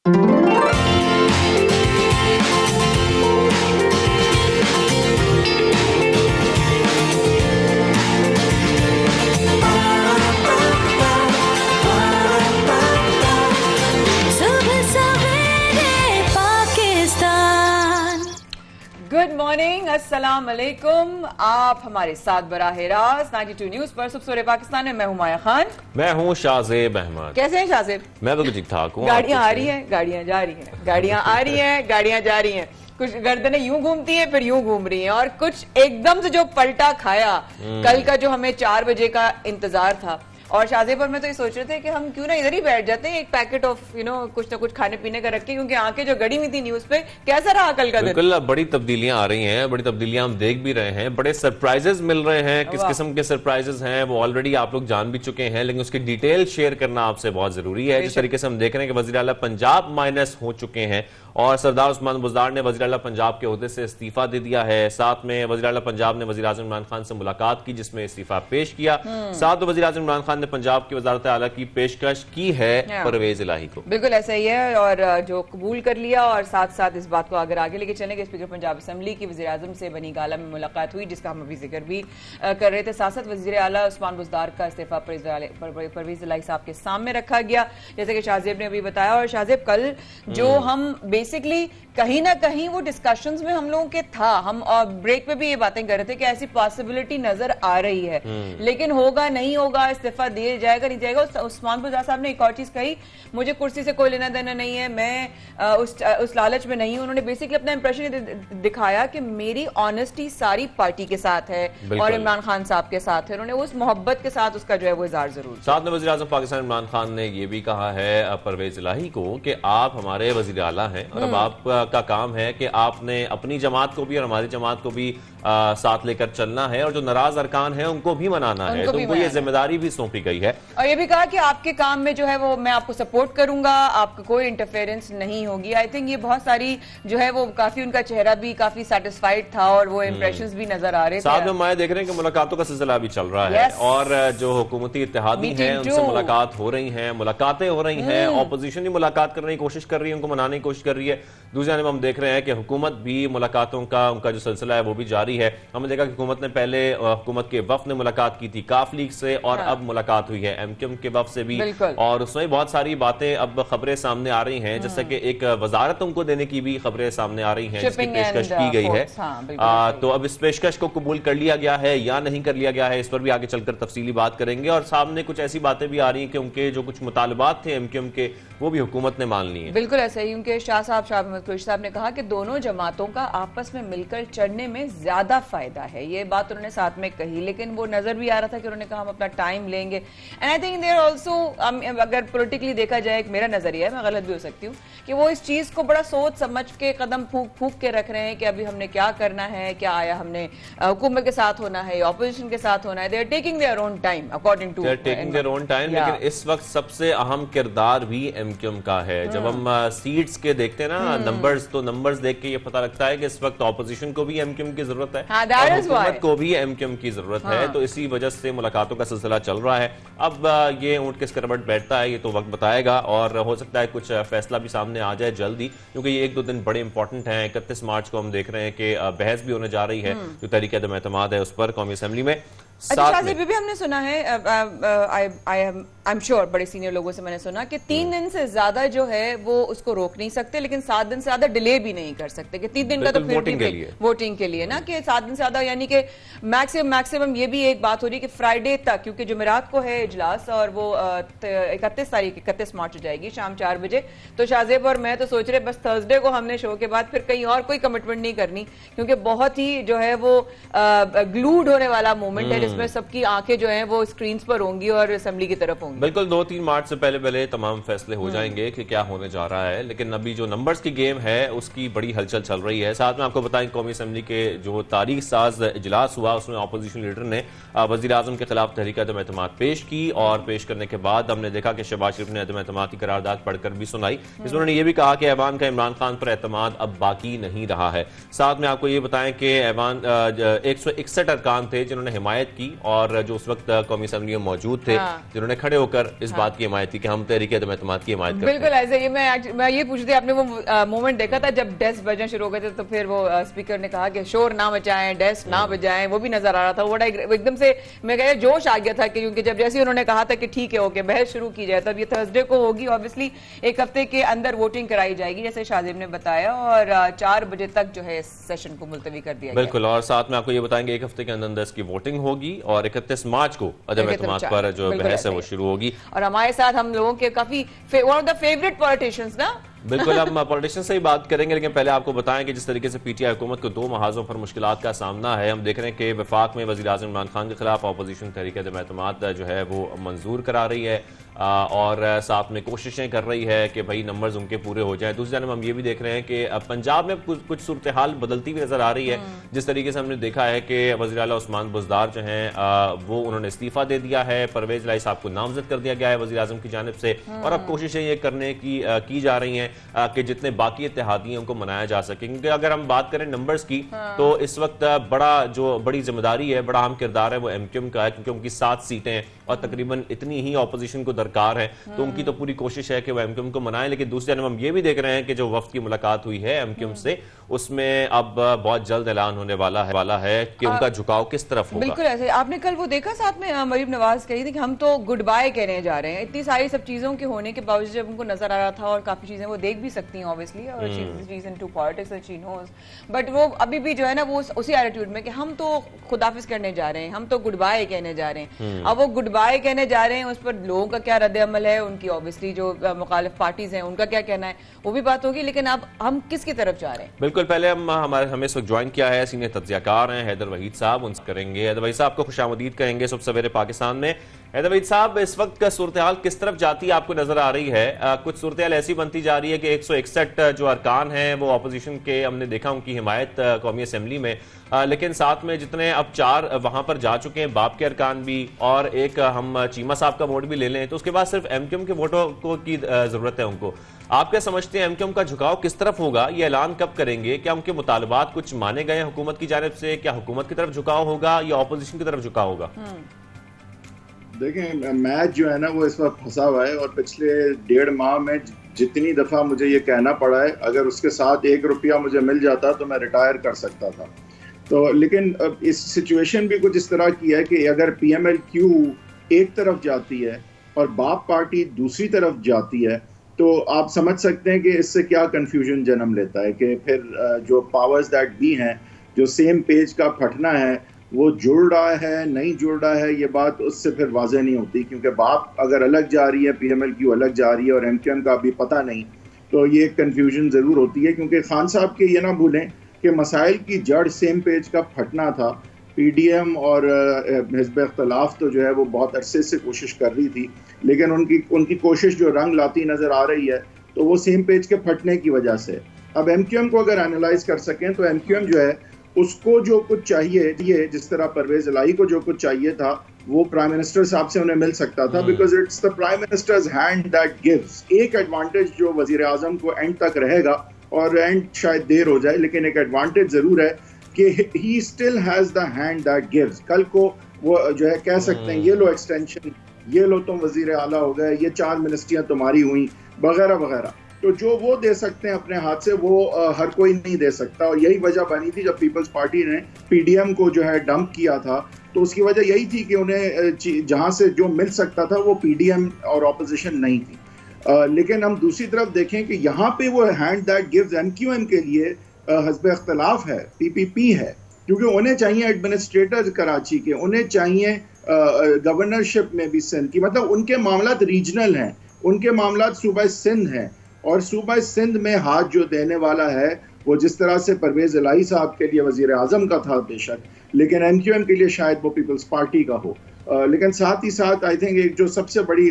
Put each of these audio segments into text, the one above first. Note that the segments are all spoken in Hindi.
गुड मॉर्निंग, अस्सलाम वालेकुम। आप हमारे साथ बराह रास्त 92 न्यूज पर सुबह पाकिस्तान में। मैं हूं माया खान। मैं हूं शाहजेब अहमद। कैसे हैं शाहजेब? मैं बिल्कुल ठीक ठाक हूं। गाड़ियां आ रही हैं, गाड़ियां जा रही हैं, गाड़ियां आ रही हैं, गाड़ियां जा रही हैं। कुछ गर्दनें यूं घूमती हैं, फिर यूं घूम रही हैं, और कुछ एकदम से जो पलटा खाया कल का, जो हमें 4 बजे का इंतजार था। और शाहजेब पर मैं तो ये सोच रहे थे कि हम क्यों ना इधर ही बैठ जाते हैं, एक पैकेट ऑफ कुछ ना कुछ खाने पीने का रख के, क्योंकि आंखें जो गड़ी हुई थी न्यूज पे। कैसा रहा कल का दिन? बिल्कुल बड़ी तब्दीलियां आ रही हैं, बड़ी तब्दीलियां हम देख भी रहे हैं, बड़े सरप्राइजेस मिल रहे हैं। किस किस्म के सरप्राइजेस हैं वो ऑलरेडी आप लोग जान भी चुके हैं, लेकिन उसकी डिटेल शेयर करना आपसे बहुत जरूरी है। जिस तरीके से हम देख रहे हैं कि वज़ीर आला पंजाब माइनस हो चुके हैं और सरदार उस्मान बुज़दार ने वज़ीर आला पंजाब के ओहदे से इस्तीफा दे दिया है। साथ में वज़ीर आला पंजाब ने वज़ीर आज़म इमरान खान से मुलाकात की, जिसमें इस्तीफा पेश किया। साथ में वज़ीर आज़म इमरान खान ने पंजाब की वज़ारत आला की पेशकश की है परवेज इलाही को। बिल्कुल ऐसा ही है, और जो कबूल कर लिया, और साथ साथ इस बात को अगर आगे लेके चलेंगे। स्पीकर पंजाब असम्बली की वज़ीर आज़म से बनी गाला में मुलाकात हुई, जिसका हम अभी जिक्र भी कर रहे थे। साथ साथ वज़ीर आला उस्मान बुज़दार का इस्तीफा परवेज इलाही साहब के सामने रखा गया, जैसे कि शाहजेब ने अभी बताया। और शाहजेब, कल जो हम बेसिकली कहीं ना कहीं वो डिस्कशंस में हम लोगों के था, हम ब्रेक पे भी ये बातें कर रहे थे कि ऐसी पॉसिबिलिटी नजर आ रही है, लेकिन होगा नहीं होगा, इस्तीफा दिया जाएगा नहीं जाएगा। उस्मान बुज़दार साहब ने एक और चीज कही, मुझे कुर्सी से कोई लेना देना नहीं है, मैं उस लालच में नहीं हूं। उन्होंने बेसिकली अपना इंप्रेशन दिखाया कि मेरी ऑनेस्टी सारी पार्टी के साथ है और इमरान खान साहब के साथ है। उन्होंने उस मोहब्बत के साथ उसका जो है वो इज़हार जरूर। साथ में वज़ीर आज़म पाकिस्तान इमरान खान ने यह भी कहा है परवेज इलाही को कि आप हमारे वज़ीर आला हैं, और अब आप का काम है कि आपने अपनी जमात को भी और हमारी जमात को भी साथ लेकर चलना है, और जो नाराज अरकान हैं उनको भी मनाना है। तो उनको ये जिम्मेदारी भी सौंपी गई है, और ये भी कहा कि आपके काम में जो है वो मैं आपको सपोर्ट करूंगा, आपको कोई इंटरफेरेंस नहीं होगी। आई थिंक ये बहुत सारी जो है वो काफी, उनका चेहरा भी काफी सेटिस्फाइड था और वो इंप्रेशंस भी नजर आ रहे थे। साथ में मैं देख रहे हैं कि मुलाकातों का सिलसिला भी चल रहा है, और जो हुकूमती इत्तेहादी हैं उनसे मुलाकात हो रही है, मुलाकातें हो रही हैं। ऑपोजिशन भी मुलाकात करने की कोशिश कर रही है, उनको मनाने की कोशिश कर रही है। दूसरी जानब हम देख रहे हैं कि हुकूमत भी मुलाकातों का उनका जो सिलसिला है वो भी जारी है। हमने देखा कि हुकूमत ने पहले हुकूमत के वफ्द ने मुलाकात की थी काफ लीग से, और अब मुलाकात हुई है एमक्यूएम के वफ्द से भी, और उसमें बहुत सारी बातें अब खबरें सामने आ रही हैं, जैसे कि एक वजारत उनको देने की भी खबरें सामने आ रही हैं, जिसकी पेशकश की गई है। तो अब इस पेशकश को कबूल कर लिया गया है या नहीं कर लिया गया है, इस पर भी आगे चलकर तफसीली बात करेंगे। और सामने कुछ ऐसी बातें भी आ रही हैं कि उनके जो कुछ मुतालबात थे एमक्यूएम के, वो भी हुकूमत ने मान लिए। बिल्कुल ऐसा ही, उनके शाह अहमद कुरैशी साहब ने कहा कि दोनों जमातों का आपस में मिलकर चढ़ने में ज्यादा फायदा है। ये बात उन्होंने साथ में कही, लेकिन वो नजर भी आ रहा था कि उन्होंने कहा हम अपना टाइम लेंगे। And I think there also, अगर पॉलिटिकली देखा जाए, एक मेरा नजरिया है, मैं गलत भी हो सकती हूँ, कि वो इस चीज को बड़ा सोच समझ के कदम फूंक के रख रहे हैं कि अभी हमने क्या करना है, क्या आया हमने हुकूमत के साथ होना है या ऑपोजिशन के साथ होना है। They are taking their own time according to लेकिन इस वक्त सबसे अहम किरदार भी एमक्यूएम का है। जब हम सीट्स के देखते हैं ना नंबर्स, तो नंबर्स देख के ये पता लगता है कि इस वक्त ऑपोजिशन को भी एमक्यूएम की जरूरत है, और हुकूमत को भी एमक्यूएम की जरूरत है। तो इसी वजह से मुलाकातों का सिलसिला चल रहा है। अब ये ऊंट किस करवट बैठता है ये तो वक्त बताएगा, और हो सकता है कुछ फैसला भी सामने आ जाए जल्दी, क्योंकि ये 1-2 दिन बड़े इंपॉर्टेंट हैं। 31 मार्च को हम देख रहे हैं कि बहस भी होने जा रही है, जो तहरीक अदम एतमाद है उस पर कौमी असेंबली में। अच्छा, भी हमने सुना है, आई एम श्योर बड़े सीनियर लोगों से मैंने सुना कि 3 दिन से ज्यादा जो है वो उसको रोक नहीं सकते, लेकिन 7 दिन से ज्यादा डिले भी नहीं कर सकते। कि 3 दिन का तो फिर वोटिंग के लिए ना, कि 7 दिन से ज्यादा, यानी कि मैक्सिमम ये भी एक बात हो रही है कि फ्राइडे तक, क्योंकि जुमेरात को है इजलास और वो 31 मार्च हो जाएगी शाम 4 बजे। तो शाहजेब और मैं तो सोच रहे बस थर्सडे को हमने शो के बाद फिर कहीं और कोई कमिटमेंट नहीं करनी, क्योंकि बहुत ही जो है वो ग्लूड होने वाला मोमेंट है, जिसमें सबकी आंखें जो हैं वो स्क्रीन पर होंगी और असेंबली की तरफ होंगी। बिल्कुल 2-3 मार्च से पहले तमाम फैसले हो जाएंगे कि क्या होने जा रहा है, लेकिन अभी जो नंबर्स की गेम है उसकी बड़ी हलचल चल रही है। साथ में आपको बताएं कौमी असेंबली के जो तारीख साज इजलास हुआ, उसमें अपोजिशन लीडर ने वजीर आजम के खिलाफ तहरीक अदम एतमाद पेश की, और पेश करने के बाद हमने देखा कि शहबाज शरीफ ने अदम एतमाद की करारदाद पढ़कर भी सुनाई। इसमें उन्होंने ये भी कहा कि ऐवान का इमरान खान पर एतमाद अब बाकी नहीं रहा है। साथ में आपको ये बताएं कि ऐवान 161 अरकान थे जिन्होंने हिमायत की और जो उस वक्त कौमी असेंबली में मौजूद थे, जिन्होंने खड़े होकर इस बात की हिमायत की कि हम तहरीक अदम एतमाद की हिमायत करते हैं। बिल्कुल ऐसे ही मैं ये पूछ रही थी, आपने वो मोमेंट देखा था जब डेस्क बजना शुरू हो गए थे तो फिर वो स्पीकर ने कहा कि शोर ना मचाएं, डेस्क ना बजाएं, वो भी नजर आ रहा था। बड़ा एकदम से मैं कह जोश आ गया था क्योंकि जब जैसे उन्होंने कहा था कि ठीक है ओके बहस शुरू की जाए, तब ये थर्सडे को होगी, ऑब्वियसली एक हफ्ते के अंदर वोटिंग कराई जाएगी जैसे शाजिब ने बताया, और 4 बजे तक जो है सेशन को मुलतवी कर दिया गया। बिल्कुल, और साथ में आपको ये बताएंगे 1 हफ्ते के अंदर इसकी वोटिंग होगी और 31 मार्च को अदम एतमाद पर जो बहस है वो शुरू होगी। और हमारे साथ हम लोगों के काफी one of the favourite politicians ना। बिल्कुल, हम पॉलिटिशियन से ही बात करेंगे, लेकिन पहले आपको बताएं कि जिस तरीके से पीटीआई हुकूमत को 2 महाजों पर मुश्किलात का सामना है। हम देख रहे हैं कि वफाक में वज़ीर आज़म इमरान खान के खिलाफ अपोजिशन तहरीक अदम एतमाद जो है वो मंजूर करा रही है और साथ में कोशिशें कर रही है कि भाई नंबर्स उनके पूरे हो जाएं। दूसरी जानब हम ये भी देख रहे हैं कि पंजाब में कुछ सूरत हाल बदलती हुई नजर आ रही है। जिस तरीके से हमने देखा है कि वज़ीर आला उस्मान बुज़दार जो हैं वो उन्होंने इस्तीफा दे दिया है, परवेज लाई साहब को नामजद कर दिया गया है वज़ीर आज़म की जानिब से, और अब कोशिशें ये करने की जा रही हैं कि जितने बाकी इत्तेहादी उनको मनाया जा सके। क्योंकि अगर हम बात करें नंबर्स की तो इस वक्त बड़ी जिम्मेदारी है, बड़ा अहम किरदार है वो एमक्यूएम का है, क्योंकि उनकी 7 सीटें हैं और तकरीबन इतनी ही ऑपोजिशन को दरकार है, तो उनकी तो पूरी कोशिश है कि वो एमक्यूएम को मनाएं। लेकिन दूसरी जानब हम ये भी देख रहे हैं कि जो वफ्द की मुलाकात हुई है एमक्यूएम से, उसमें अब बहुत जल्द ऐलान होने वाला है कि उनका झुकाव किस तरफ होगा। बिल्कुल ऐसे आपने कल वो देखा साथ में मरीम नवाज कही थी कि हम तो गुड बाय कहने जा रहे हैं। इतनी सारी सब चीजों के होने के बावजूद जब उनको नजर आ रहा था, और काफी चीजें वो देख भी सकती हैं ऑब्वियसली, और reason to politics she knows, but वो अभी भी जो है ना वो उसी एटीट्यूड में कि हम तो खुदाफिज करने जा रहे हैं, हम तो गुड बाय कहने जा रहे हैं। अब वो गुड बाय कहने जा रहे हैं, उस पर लोगों का क्या रद्द अमल है, उनकी ऑब्वियसली जो मुखालिफ पार्टीज हैं उनका क्या कहना है, वो भी बात होगी। लेकिन अब हम किसकी तरफ जा रहे हैं? बिल्कुल, पहले हमें इस वक्त ज्वाइन किया है सीनियर तज्जियाकार हैं हैदर वहीद साहब, उनसे करेंगे। हैदर वहीद साहब को खुशामदीद कहेंगे सुबह सवेरे पाकिस्तान में। हैदर वहीद साहब, इस वक्त का सूरत हाल किस तरफ जाती है आपको नजर आ रही है? कुछ सूरत हाल ऐसी बनती जा रही है कि 161 जो अरकान हैं वो अपोजिशन के, हमने देखा उनकी हिमायत कौमी असेंबली में, लेकिन साथ में जितने अब 4 वहां पर जा चुके हैं, बाप के अरकान भी, और एक हम चीमा साहब का वोट भी ले लें, तो उसके बाद सिर्फ एमक्यूएम के वोटों की जरूरत है उनको। आप क्या समझते हैं एमक्यूएम का झुकाव किस तरफ होगा? ये ऐलान कब करेंगे? क्या उनके मुतालबात कुछ माने गए हुकूमत की जानिब से? क्या हुकूमत की तरफ झुकाव होगा या ऑपोजिशन की तरफ झुकाव होगा? देखें, मैच जो है ना वो इस वक्त फंसा हुआ है, और पिछले 1.5 माह में जितनी दफा मुझे ये कहना पड़ा है, अगर उसके साथ 1 रुपया मुझे मिल जाता तो मैं रिटायर कर सकता था। तो लेकिन इस सिचुएशन भी कुछ इस तरह की है कि अगर PMLQ एक तरफ जाती है और बाप पार्टी दूसरी तरफ जाती है, तो आप समझ सकते हैं कि इससे क्या कंफ्यूजन जन्म लेता है कि फिर जो पावर्स दैट बी हैं, जो सेम पेज का फटना है, वो जुड़ रहा है नहीं जुड़ रहा है, ये बात उससे फिर वाज़ेह नहीं होती। क्योंकि बाप अगर अलग जा रही है, PMLQ अलग जा रही है, और MQM का अभी पता नहीं, तो ये कंफ्यूजन ज़रूर होती है। क्योंकि खान साहब के ये ना भूलें कि मसाइल की जड़ सेम पेज का फटना था। PDM और हिज़्ब इख्तिलाफ तो जो है वो बहुत अरसे से कोशिश कर रही थी, लेकिन उनकी कोशिश जो रंग लाती नज़र आ रही है, तो वो सेम पेज के फटने की वजह से। अब MQM को अगर एनालाइज कर सकें तो MQM जो है उसको जो कुछ चाहिए, ये जिस तरह परवेज इलाही को जो कुछ चाहिए था वो प्राइम मिनिस्टर साहब से उन्हें मिल सकता था, because it's the prime ministers hand that gives. एक एडवांटेज जो वजीर आजम को एंड तक रहेगा, और एंड शायद देर हो जाए, लेकिन एक एडवांटेज जरूर है कि he still has the hand that gives. कल को वो जो है कह सकते हैं ये लो एक्सटेंशन, ये लो तुम वजीर आला हो गए, ये 4 मिनिस्ट्रियां तुम्हारी हुई, वगैरह वगैरह। तो जो वो दे सकते हैं अपने हाथ से, वो हर कोई नहीं दे सकता। और यही वजह बनी थी जब पीपल्स पार्टी ने PDM को जो है डंप किया था, तो उसकी वजह यही थी कि उन्हें जहां से जो मिल सकता था वो PDM और ऑपोजिशन नहीं थी। लेकिन हम दूसरी तरफ देखें कि यहाँ पे वो हैंड दैट गिव्स MQM के लिए हिज़्ब इख्तिलाफ है, PPP है, क्योंकि उन्हें चाहिए एडमिनिस्ट्रेटर कराची के, उन्हें चाहिए गवर्नरशिप में भी सिंध की, मतलब उनके मामलात रीजनल हैं, उनके मामलात सूबा सिंध हैं, और सूबा सिंध में हाथ जो देने वाला है वो जिस तरह से परवेज इलाही साहब के लिए वजीर आजम का था बेशक, लेकिन MQM के लिए शायद वो पीपल्स पार्टी का हो। लेकिन साथ ही साथ आई थिंक एक जो सबसे बड़ी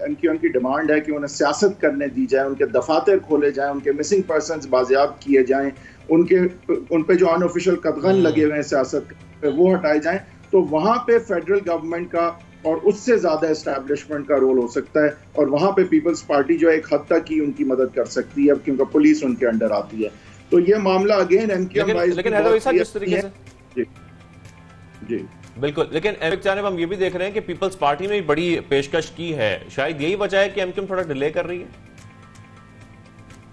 MQM की डिमांड है कि उन्हें सियासत करने दी जाए, उनके दफातर खोले जाएं, उनके मिसिंग पर्सनस बाजियाब किए जाएं, उन पे जो अनऑफिशियल कदगन लगे हुए हैं सियासत पे वो हटाए जाएं। तो वहाँ पे फेडरल गवर्नमेंट का और उससे ज्यादा एस्टैब्लिशमेंट का रोल हो सकता है, और वहाँ पे पीपल्स पार्टी जो एक हद तक ही उनकी मदद कर सकती है, क्योंकि पुलिस उनके अंडर आती है। तो ये मामला अगेन MQM वाइज लेकिन जिस तरीके से जी जी बिल्कुल, लेकिन एक जानब हम ये भी देख रहे हैं कि पीपल्स पार्टी ने बड़ी पेशकश की है, शायद यही वजह है कि एमक्यूएम थोड़ा डिले कर रही है।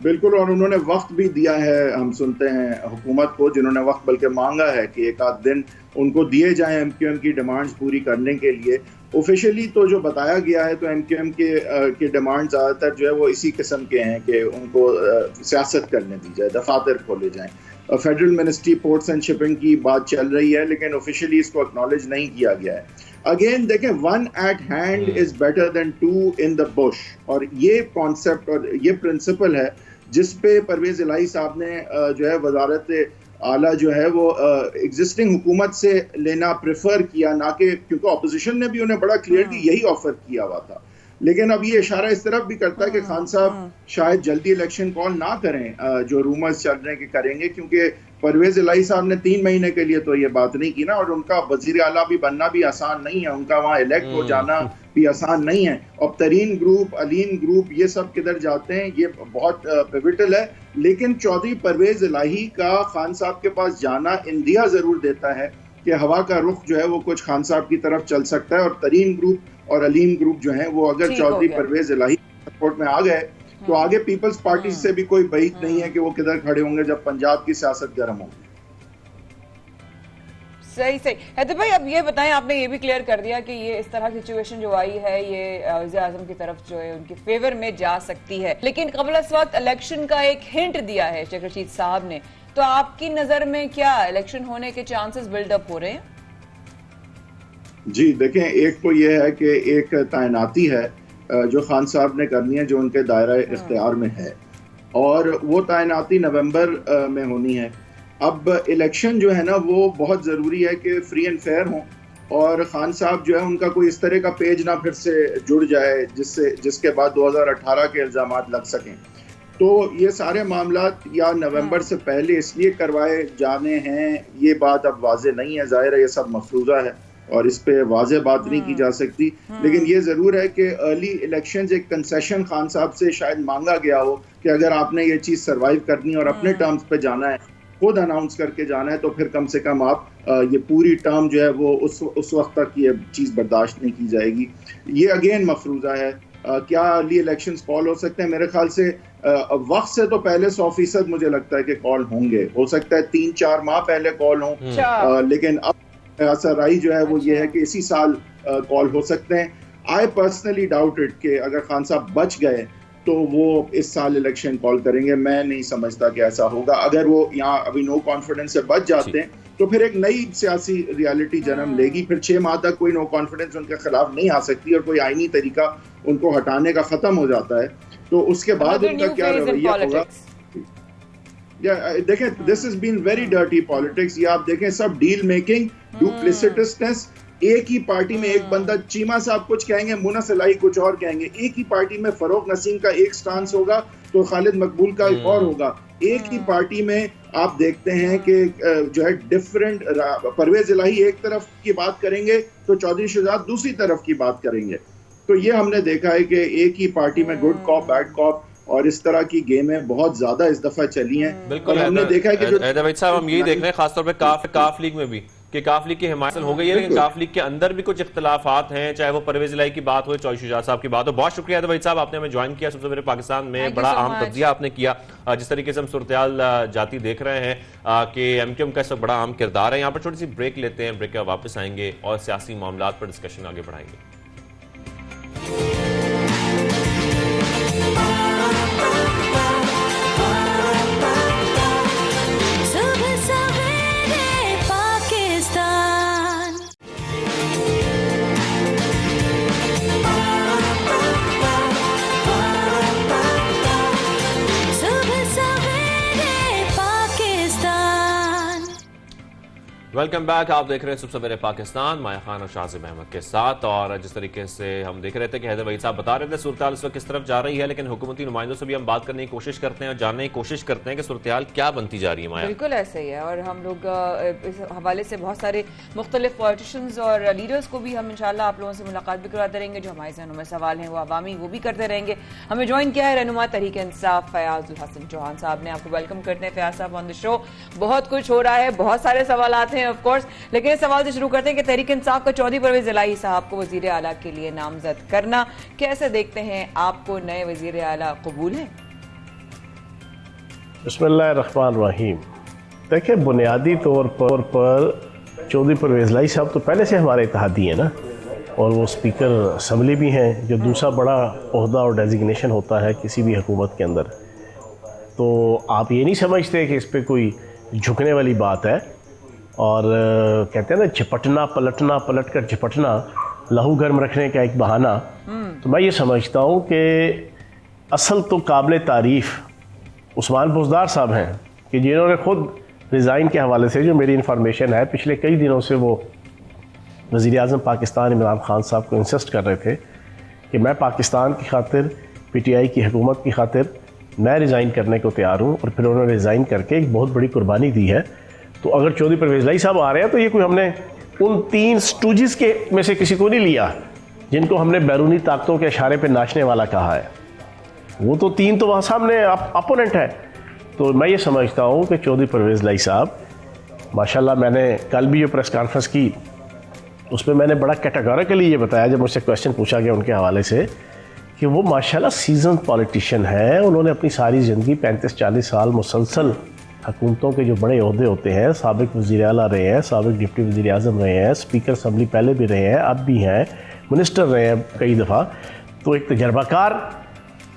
बिल्कुल, और उन्होंने वक्त भी दिया है, हम सुनते हैं हुकूमत को, जिन्होंने वक्त बल्कि मांगा है कि एक आध दिन उनको दिए जाएं एमक्यूएम की डिमांड्स पूरी करने के लिए। ऑफिशियली तो जो बताया गया है तो एमक्यूएम के डिमांड ज़्यादातर जो है वो इसी किस्म के हैं कि उनको सियासत करने दी जाए, दफातर खोले जाएं। Federal ministry ports and shipping की बात चल रही है, लेकिन ऑफिशियली इसको एक्नॉलेज नहीं किया गया है। अगेन देखें, one at hand is better than two in the bush, और ये कॉन्सेप्ट और ये प्रिंसिपल है जिस पे परवेज इलाही साहब ने जो है वजारत आला जो है वो एग्जिस्टिंग हुकूमत से लेना प्रेफर किया, ना कि क्योंकि अपोजिशन ने भी उन्हें बड़ा क्लियरली यही ऑफर किया हुआ था। लेकिन अब ये इशारा इस तरफ भी करता है कि खान साहब शायद जल्दी इलेक्शन कॉल ना करें, जो रूमर्स चल रहे हैं कि करेंगे, क्योंकि परवेज इलाही साहब ने 3 महीने के लिए तो ये बात नहीं की ना, और उनका वजीर आला भी बनना भी आसान नहीं है, उनका वहाँ इलेक्ट हो जाना भी आसान नहीं है। अब तरीन ग्रुप, अलीन ग्रुप, ये सब किधर जाते हैं, ये बहुत पिविटल है। लेकिन चौधरी परवेज इलाही का खान साहब के पास जाना इंदिया जरूर देता है कि हवा का रुख जो है वो कुछ खान साहब की तरफ चल सकता है, और तरीन ग्रुप और अलीम ग्रुप जो है वो अगर चौधरी परवेज इलाही सपोर्ट में आ गए तो आगे पीपल्स पार्टी से भी कोई बईत नहीं है कि वो किधर खड़े होंगे जब पंजाब की सियासत गर्म होगी। सही सही। हैदर भाई, अब ये बताएं, आपने ये भी क्लियर कर दिया कि ये इस तरह की सिचुएशन जो आई है ये वज़ीर आज़म की तरफ जो है उनके फेवर में जा सकती है, लेकिन कबल इस वक्त इलेक्शन का एक हिंट दिया है शेख रशीद साहब ने, तो आपकी नजर में क्या इलेक्शन होने के चांसेस बिल्डअप हो रहे हैं? जी देखें, एक तो ये है कि एक तैनाती है जो खान साहब ने करनी है, जो उनके दायरा इख्तियार में है, और वो तैनाती नवंबर में होनी है। अब इलेक्शन जो है ना वो बहुत ज़रूरी है कि फ्री एंड फेयर हो, और खान साहब जो है उनका कोई इस तरह का पेज ना फिर से जुड़ जाए जिसके बाद 2018 के इल्ज़ामात लग सकें। तो ये सारे मामलात या नवंबर से पहले इसलिए करवाए जाने हैं, ये बात अब वाजे नहीं है, जाहिर है ये सब मफरूज़ा है और इस पे वाजे बात नहीं की जा सकती। लेकिन ये जरूर है कि अर्ली इलेक्शंस एक कंसेशन खान साहब से शायद मांगा गया हो कि अगर आपने ये चीज सरवाइव करनी है और अपने टर्म्स पे जाना है, खुद अनाउंस करके जाना है, तो फिर कम से कम आप ये पूरी टर्म जो है वो उस वक्त तक ये चीज बर्दाश्त नहीं की जाएगी। ये अगेन मफरूजा है। क्या अर्ली इलेक्शंस कॉल हो सकते हैं? मेरे ख्याल से वक्त से तो पहले 100% मुझे लगता है कि कॉल होंगे। हो सकता है 3-4 माह पहले कॉल हों, लेकिन अब राय जो है वो ये है कि इसी साल कॉल हो सकते हैं। आई पर्सनली डाउट इट कि अगर खान साहब बच गए तो वो इस साल इलेक्शन कॉल करेंगे। मैं नहीं समझता कि ऐसा होगा। अगर वो यहाँ अभी नो कॉन्फिडेंस से बच जाते हैं तो फिर एक नई सियासी रियलिटी जन्म लेगी। फिर 6 माह तक कोई नो कॉन्फिडेंस उनके खिलाफ नहीं आ सकती और कोई आईनी तरीका उनको हटाने का खत्म हो जाता है। तो उसके बाद उनका क्या रवैया होगा? देखें, this is been very dirty politics. ये आप देखें, सब डील मेकिंग, डुप्लिसिटसनेस। एक ही पार्टी में एक बंदा, चीमा साहब कुछ कहेंगे, मुना सलाई कुछ और कहेंगे। एक ही पार्टी में फरोख नसीम का एक स्टांस होगा तो खालिद मकबूल का एक और होगा। एक ही पार्टी में आप देखते हैं कि जो है डिफरेंट, परवेज इलाही एक तरफ की बात करेंगे तो चौधरी शुजात दूसरी तरफ की बात करेंगे। तो ये हमने देखा है कि एक ही पार्टी में गुड कॉप बैड कॉप और इस तरह की गेमें बहुत ज्यादा इस दफा चली हैं। बिल्कुल, हमने देखा है कि हैदर साहब हम यही देख रहे हैं खासतौर पे काफ लीग में भी कि काफ लीग की हिमायत हो गई है, लेकिन काफ लीग के अंदर भी कुछ इख्तलाफात हैं, चाहे वो परवेज इलाही की बात हो, चौधरी शुजात साहब की बात हो। बहुत शुक्रिया हैदर साहब, आपने हमें ज्वाइन किया सबसे पहले पाकिस्तान में। बड़ा अहम तज्जिया आपने किया। जिस तरीके से हम सूरत-ए-हाल जाती देख रहे हैं कि एमक्यूएम का सब बड़ा अहम किरदार है। यहाँ पर छोटी सी ब्रेक लेते हैं, ब्रेक के बाद वापस आएंगे और सियासी मामलात पर डिस्कशन आगे बढ़ाएंगे। Welcome back. आप देख रहे हैं सुबह सवेरे पाकिस्तान, माया खान और शाहज़ेब अहमद के साथ। और जिस तरीके से हम देख रहे थे कि हैदर वहीद साहब बता रहे थे सूरत-ए-हाल इस वक्त किस तरफ जा रही है, लेकिन हुकूमती नुमाइंदों से भी हम बात करने की कोशिश करते हैं और जानने की कोशिश करते हैं कि सूरत-ए-हाल क्या बनती जा रही है। माया, बिल्कुल ऐसे ही है। और हम लोग इस हवाले से बहुत सारे मुख्तलिफ पॉलिटिशियंस और लीडर्स को भी हम इंशाल्लाह आप लोगों से मुलाकात भी करवाते रहेंगे। जो हमारे जहनों में सवाल हैं वो अवामी वो भी करते रहेंगे। हमें ज्वाइन किया है रहनुमा तहरीक इंसाफ फयाजुल हसन चौहान साहब ने। आपको वेलकम करते हैं फयाज साहब ऑन द शो। बहुत कुछ हो रहा है, बहुत सारे सवाल हैं ऑफ कोर्स, लेकिन इस सवाल से शुरू करते हैं कि तहरीक इंसाफ का चौधरी परवेज इलाही साहब को वजीर आला के लिए नामजद करना कैसे देखते हैं? आपको नए वजीर आला कबूल है? बिस्मिल्लाहिर्रहमानिर्रहीम। देखिए, बुनियादी तौर पर चौधरी परवेज इलाही साहब तो पहले से हमारे इत्तेहादी हैं ना, और वो स्पीकर असम्बली भी हैं, जो दूसरा बड़ा ओहदा और डेजिग्नेशन होता है किसी भी हुकूमत के अंदर। तो आप ये नहीं समझते कि इस पर कोई झुकने वाली बात है। और कहते हैं ना, झपटना पलटना, पलट कर झपटना लहू गर्म रखने का एक बहाना। तो मैं ये समझता हूँ कि असल तो काबिल तारीफ़ उस्मान बुज़दार साहब हैं कि जिन्होंने ख़ुद रिज़ाइन के हवाले से, जो मेरी इन्फॉर्मेशन है, पिछले कई दिनों से वो वज़ीर आज़म पाकिस्तान इमरान ख़ान साहब को इंसिस्ट कर रहे थे कि मैं पाकिस्तान की खातिर, PTI की हुकूमत की खातिर मैं रिज़ाइन करने को तैयार हूँ। और फिर उन्होंने रिज़ाइन करके एक बहुत बड़ी कुर्बानी दी है। तो अगर चौधरी परवेज इलाही साहब आ रहे हैं तो ये कोई हमने उन 3 स्टूजिस के में से किसी को नहीं लिया जिनको हमने बैरूनी ताकतों के इशारे पर नाचने वाला कहा है। वो तो 3 तो वहाँ सामने अपोनेंट है। तो मैं ये समझता हूँ कि चौधरी परवेज इलाही साहब, माशाल्लाह, मैंने कल भी जो प्रेस कॉन्फ्रेंस की उसमें मैंने बड़ा कैटेगोरिकली ये बताया जब मुझसे क्वेश्चन पूछा गया उनके हवाले से, कि वो माशाल्लाह सीजन पॉलिटिशियन है। उन्होंने अपनी सारी ज़िंदगी 35-40 साल मुसलसल हुकूमतों के जो बड़े ओहदे होते हैं, साबिक वज़ीर आला रहे हैं, साबिक डिप्टी वज़ीर आज़म रहे हैं, स्पीकर असम्बली पहले भी रहे हैं, अब भी हैं, मिनिस्टर रहे हैं कई दफ़ा। तो एक तजर्बाकार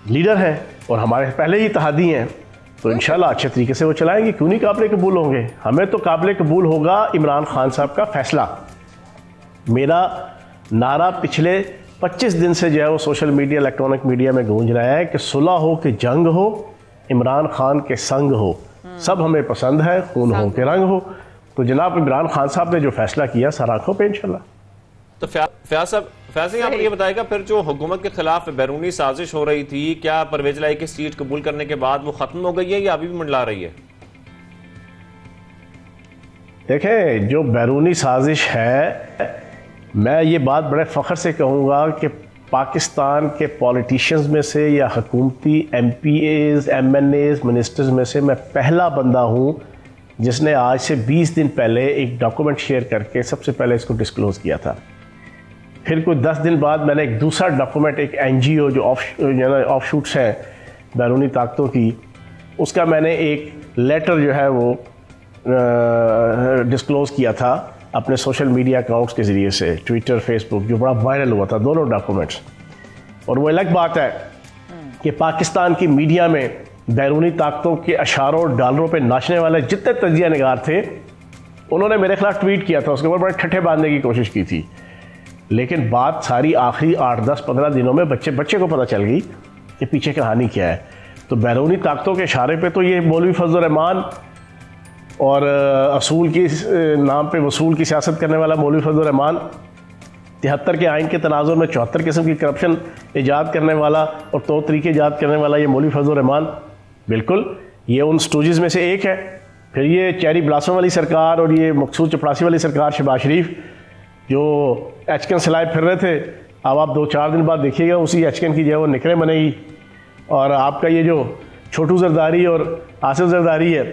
लीडर हैं और हमारे पहले ही इत्तेहादी हैं। तो इंशाल्लाह अच्छे तरीके से वो चलाएंगे। क्यों नहीं काबिल कबूल होंगे? हमें तो काबिल कबूल होगा इमरान ख़ान साहब का फ़ैसला। मेरा नारा पिछले 25 दिन से जो है वो सोशल मीडिया, इलेक्ट्रॉनिक मीडिया में गूंज रहा है कि सुलह हो कि जंग हो, इमरान खान के संग हो, सब हमें पसंद है, खून हो के रंग हो। तो जनाब इमरान खान साहब ने जो फैसला किया, सर आंखों पे इंशाल्लाह। तो फयाज साहब, आप ये बताएगा, फिर जो हुकूमत के खिलाफ बैरूनी साजिश हो रही थी, क्या परवेज इलाही की सीट कबूल करने के बाद वो खत्म हो गई है या अभी भी मंडला रही है? देखें, जो बैरूनी साजिश है, मैं ये बात बड़े फ़ख्र से कहूँगा कि पाकिस्तान के पॉलिटिशियंस में से या हुकूमती MPAs, MNAs, मिनिस्टर्स में से मैं पहला बंदा हूँ जिसने आज से 20 दिन पहले एक डॉक्यूमेंट शेयर करके सबसे पहले इसको डिस्क्लोज़ किया था। फिर कोई 10 दिन बाद मैंने एक दूसरा डॉक्यूमेंट, एक NGO जो ऑफ शूट्स हैं बैरूनी ताकतों की, उसका मैंने एक लेटर जो है वो डिस्क्लोज़ किया था अपने सोशल मीडिया अकाउंट्स के ज़रिए से, ट्विटर, फेसबुक, जो बड़ा वायरल हुआ था, दोनों डॉक्यूमेंट्स। और वो अलग बात है कि पाकिस्तान की मीडिया में बैरूनी ताकतों के अशारों डॉलरों पे नाचने वाले जितने तजिया निगार थे, उन्होंने मेरे खिलाफ ट्वीट किया था, उसके ऊपर बड़े ठट्ठे बांधने की कोशिश की थी। लेकिन बात सारी आखिरी 8, 10, 15 दिनों में बच्चे को पता चल गई कि पीछे कहानी क्या है। तो बैरूनी ताकतों के इशारे पे तो ये मौलवी फजल रहमान और असूल की नाम पे वसूल की सियासत करने वाला मौलवी फजल रहमान, 73 के आइन के तनाजुर में 74 किस्म की करप्शन ईजाद करने वाला और तौर तरीके ईजाद करने वाला ये मौलवी फजल रहमान, बिल्कुल ये उन स्टूजेस में से एक है। फिर ये चेरी ब्लासम वाली सरकार और ये मकसूद चपरासी वाली सरकार, शहबाज शरीफ जो एचकन सिलाए फिर रहे थे, अब आप 2-4 दिन बाद देखिएगा उसी एचकन की जो है वो निकरे बनेगी। और आपका ये जो छोटू जरदारी और आसिफ जरदारी है,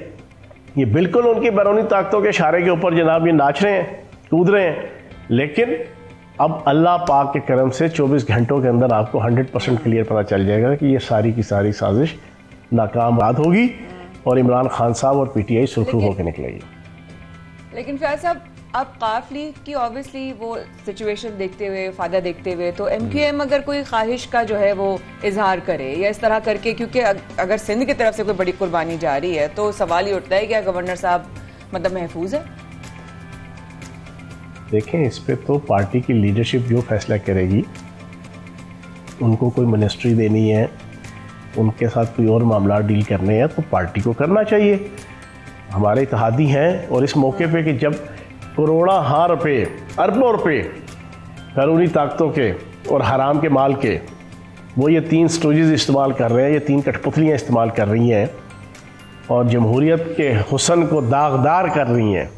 ये बिल्कुल उनकी बैरूनी ताकतों के इशारे के ऊपर जनाब ये नाच रहे हैं, कूद रहे हैं। लेकिन अब अल्लाह पाक के करम से 24 घंटों के अंदर आपको 100% क्लियर पता चल जाएगा कि ये सारी की सारी साजिश नाकाम होगी और इमरान खान साहब और PTI सुरखरू होकर निकलेगी। लेकिन फयाज साहब, अब काफली की ऑब्वियसली वो सिचुएशन देखते हुए, फायदा देखते हुए, तो MQM अगर कोई ख्वाहिश का जो है वो इजहार करे या इस तरह करके, क्योंकि अगर सिंध की तरफ से कोई बड़ी कुर्बानी जा रही है तो सवाल ही उठता है कि गवर्नर साहब मतलब महफूज है? देखें, इस पे तो पार्टी की लीडरशिप जो फैसला करेगी, उनको कोई मिनिस्ट्री देनी है, उनके साथ कोई और मामला डील करने हैं तो पार्टी को करना चाहिए। हमारे इत्तेहादी हैं और इस मौके पे कि जब करोड़ों हाँ रुपये, अरबों रुपये बैरूनी ताकतों के और हराम के माल के वो ये 3 स्टोरेज इस्तेमाल कर रहे हैं, ये 3 कठपुतलियाँ इस्तेमाल कर रही हैं और जमहूरियत के हुस्न को दागदार कर रही हैं,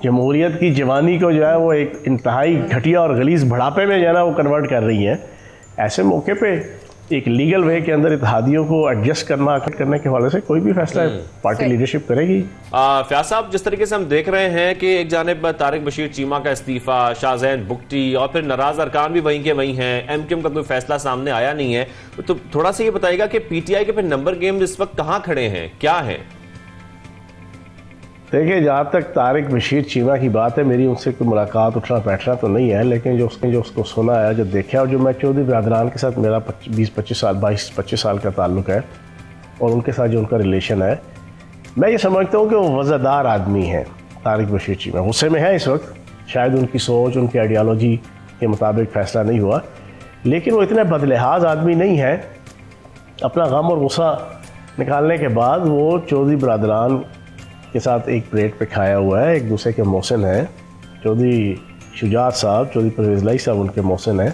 जमहूरियत की जवानी को जो है वो एक इंतहाई घटिया और गलीज़ बढ़ापे में जो है ना वो कन्वर्ट कर रही हैं। ऐसे मौके पे एक लीगल वे के अंदर इत्तेहादियों को एडजस्ट करने के हवाले से कोई भी फैसला पार्टी लीडरशिप करेगी। फयाज साहब, जिस तरीके से हम देख रहे हैं कि एक जानिब तारिक बशीर चीमा का इस्तीफा, शाहजैन बुगटी और फिर नाराज अरकान भी वहीं के वहीं हैं, एमक्यूएम का कोई फैसला सामने आया नहीं है, तो थोड़ा सा ये बताइएगा कि पीटीआई के फिर नंबर गेम इस वक्त कहाँ खड़े हैं, क्या है? देखिए, जहाँ तक तारिक बशीर चीमा की बात है, मेरी उनसे कोई मुलाकात उठना बैठना तो नहीं है, लेकिन जो उसको सुना है, जो देखा और जो मैं चौधरी बिरादरान के साथ मेरा 22-25 साल का ताल्लुक़ है और उनके साथ जो उनका रिलेशन है, मैं ये समझता हूँ कि वो वज़ादार आदमी हैं। तारिक बशीर चीमा गुस्से में है इस वक्त, शायद उनकी सोच, उनकी आइडियालॉजी के मुताबिक फ़ैसला नहीं हुआ, लेकिन वो इतने बदलिहाज आदमी नहीं है। अपना गम और गुस्सा निकालने के बाद वो चौधरी बिरादरान के साथ एक प्लेट पे खाया हुआ है, एक दूसरे के मोहसिन हैं। चौधरी शुजात साहब, चौधरी परवेज़ लाई साहब उनके मोहसिन हैं,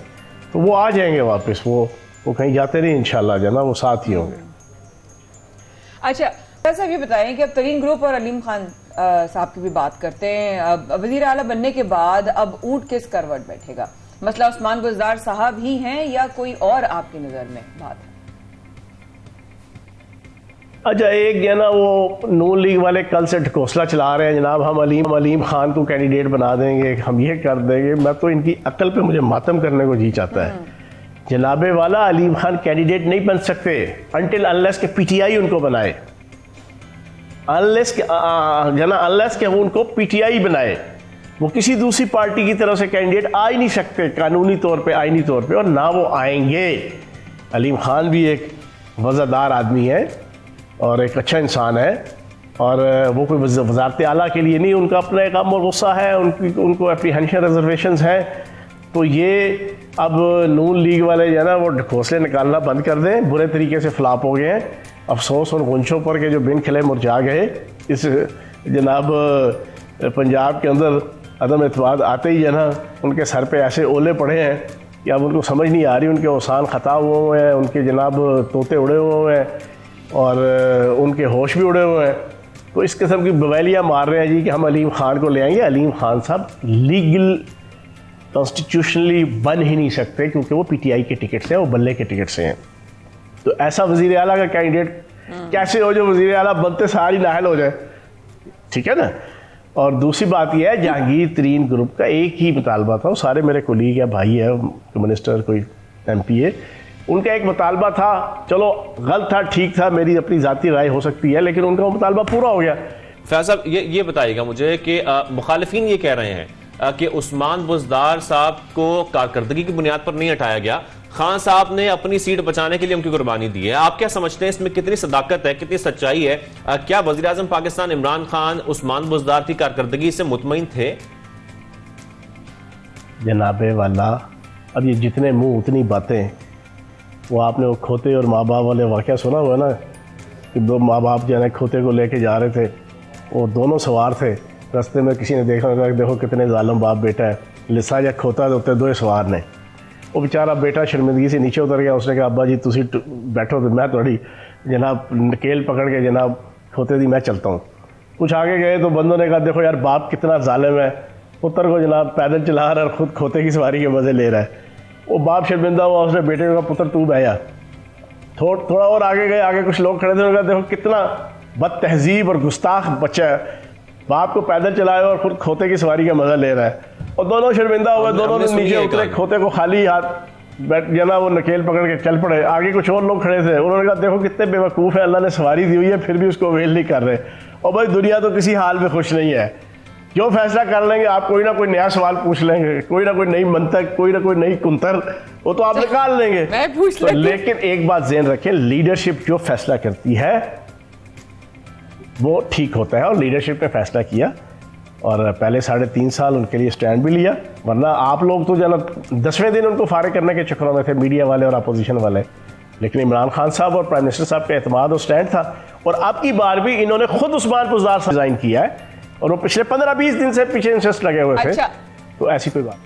तो वो आ जाएंगे वापस, वो कहीं जाते नहीं इंशाल्लाह, जना वो साथ ही होंगे। अच्छा साहब, ये बताएं कि अब तरीन ग्रुप और अलीम खान साहब की भी बात करते हैं। अब वजीर आला बनने के बाद अब ऊंट किस करवट बैठेगा? मसला उस्मान बुज़दार साहब ही हैं या कोई और आपकी नज़र में बात है? अच्छा, एक जो है ना वो नून लीग वाले कल से ढकोसला चला रहे हैं, जनाब हम अलीम खान को कैंडिडेट बना देंगे, हम ये कर देंगे। मैं तो इनकी अक्ल पे मुझे मातम करने को जी चाहता है। जनाबे वाला अलीम खान कैंडिडेट नहीं बन सकते अनटिल अनलेस के पीटीआई उनको बनाए, अनलेस के वो उनको पीटीआई बनाए। वो किसी दूसरी पार्टी की तरफ से कैंडिडेट आ ही नहीं सकते कानूनी तौर पे, आईनी तौर पे, और ना वो आएंगे। अलीम खान भी एक वज़ादार आदमी है और एक अच्छा इंसान है, और वो कोई वज़ारत आला के लिए नहीं, उनका अपना एक गम और गुस्सा है, उनको एप्रीहेंशन रिजर्वेशंस हैं। तो ये अब नून लीग वाले जो है ना वो ढकोसले निकालना बंद कर दें, बुरे तरीके से फ्लॉप हो गए हैं। अफसोस उन गुंशों पर के जो बिन खिले मुरझा गए। इस जनाब पंजाब के अंदर अदम एतमाद आते ही है ना उनके सर पे ऐसे ओले पड़े हैं कि अब उनको समझ नहीं आ रही, उनके ओसान ख़ता हुए हैं, उनके जनाब तोते उड़े हुए हैं और उनके होश भी उड़े हुए हैं। तो इस किस्म की बवैलियाँ मार रहे हैं जी कि हम अलीम खान को ले आएंगे। अलीम खान साहब लीगल कॉन्स्टिट्यूशनली बन ही नहीं सकते क्योंकि वो पीटीआई के टिकट से हैं, वो बल्ले के टिकट से हैं। तो ऐसा वज़ीर आला का कैंडिडेट कैसे हो जो वज़ीर आला बनते सारी नाहल हो जाए, ठीक है ना। और दूसरी बात यह है, जहांगीर तरीन ग्रुप का एक ही मुतालबा था, वो सारे मेरे कोलीग या भाई है, मिनिस्टर कोई MP है, उनका एक मुतालबा था, चलो गलत था ठीक था, मेरी अपनी ज़ाती राय हो सकती है, लेकिन उनका मुतालबा पूरा हो गया। फैज़ साहब ये बताइएगा मुझे कि मुखालिफिन ये कह रहे हैं कि उस्मान बुज़दार साहब को कारकर्दगी की बुनियाद पर नहीं हटाया गया, खान साहब ने अपनी सीट बचाने के लिए उनकी कुर्बानी दी है। आप क्या समझते हैं इसमें कितनी सदाकत है, कितनी सच्चाई है? क्या वज़ीर आज़म पाकिस्तान इमरान खान उस्मान बुज़दार की कारकर्दगी से मुतमईन थे? जनाबे वाला, अब ये जितने मुंह उतनी बातें, वो आपने वो खोते और माँ बाप वाले वाक़या सुना हुआ ना कि दो माँ बाप जो है खोते को लेके जा रहे थे, वो दोनों सवार थे, रास्ते में किसी ने देखा देखो कितने जालिम बाप बेटा है, लिसा या खोता होते दो सवार ने। वो बेचारा बेटा शर्मिंदगी से नीचे उतर गया, उसने कहा अब्बा जी तुसी बैठो तो मैं थोड़ी जनाब नकेल पकड़ के जनाब खोते दी मैं चलता हूँ। कुछ आगे गए तो बंदों ने कहा देखो यार बाप कितना जालिम है, पुत्र को जनाब पैदल चला रहा है और ख़ुद खोते की सवारी के मज़े ले रहा है। वो बाप शर्मिंदा हुआ, उसने बेटे को पुत्र तू बह जा। थोड़ा और आगे गए, आगे कुछ लोग खड़े थे, उन्होंने कहा देखो कितना बद तहजीब और गुस्ताख बच्चा है, बाप को पैदल चलाए और खुद खोते की सवारी का मज़ा ले रहा है। और दोनों शर्मिंदा हुए, दोनों ने नीचे उतरे, खोते को खाली हाथ बैठ जाना वो नकेल पकड़ के चल पड़े। आगे कुछ और लोग खड़े थे, उन्होंने कहा देखो कितने बेवकूफ़ है, अल्लाह ने सवारी दी हुई है फिर भी उसको अवेल नहीं कर रहे। और भाई दुनिया तो किसी हाल में खुश नहीं है, जो फैसला कर लेंगे आप कोई ना कोई नया सवाल पूछ लेंगे, कोई ना कोई नई मंतक, कोई ना कोई नई कुंतर, वो तो आप निकाल लेंगे। तो लेकिन एक बात ज़हन रखें, लीडरशिप जो फैसला करती है वो ठीक होता है, और लीडरशिप ने फैसला किया और पहले 3.5 साल उनके लिए स्टैंड भी लिया। वरना आप लोग तो जना 10वें दिन उनको फारिग करने के चक्करों में थे, मीडिया वाले और अपोजिशन वाले, लेकिन इमरान खान साहब और प्राइम मिनिस्टर साहब का एतमाद और स्टैंड था। और अब की बार भी इन्होंने खुद उस्मान बुज़दार से रिजाइन किया है और वो पिछले 15-20 दिन से पीछे इंसिस्ट लगे हुए थे। अच्छा। तो ऐसी कोई बात।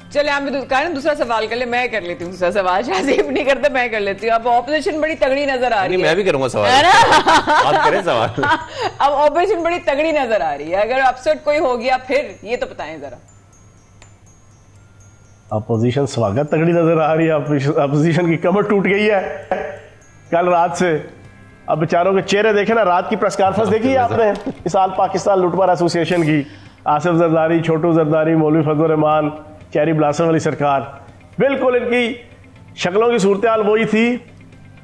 चले आप दूसरा सवाल कर ले, मैं कर लेती हूँ दूसरा सवाल, शाहज़ेब नहीं करते मैं कर लेती हूँ। अब ऑपोजिशन बड़ी तगड़ी नजर आ रही है। मैं भी करूंगा सवाल, आप करें सवाल। अब ऑपोजिशन बड़ी तगड़ी नजर आ रही है, अगर अपसेट कोई हो गया फिर ये तो बताएं जरा। अपोजिशन स्वागत तगड़ी नजर आ रही है, अपोजिशन की कमर टूट गई है कल रात से। अब बेचारों के चेहरे देखे ना, रात की प्रेस कॉन्फ्रेंस देखी है आपने इस साल पाकिस्तान लुटमार एसोसिएशन की, आसिफ जरदारी, छोटू जरदारी, मौलवी फजल रहमान, चेरी ब्लासम वाली सरकार, बिल्कुल इनकी शक्लों की सूरत हाल वही थी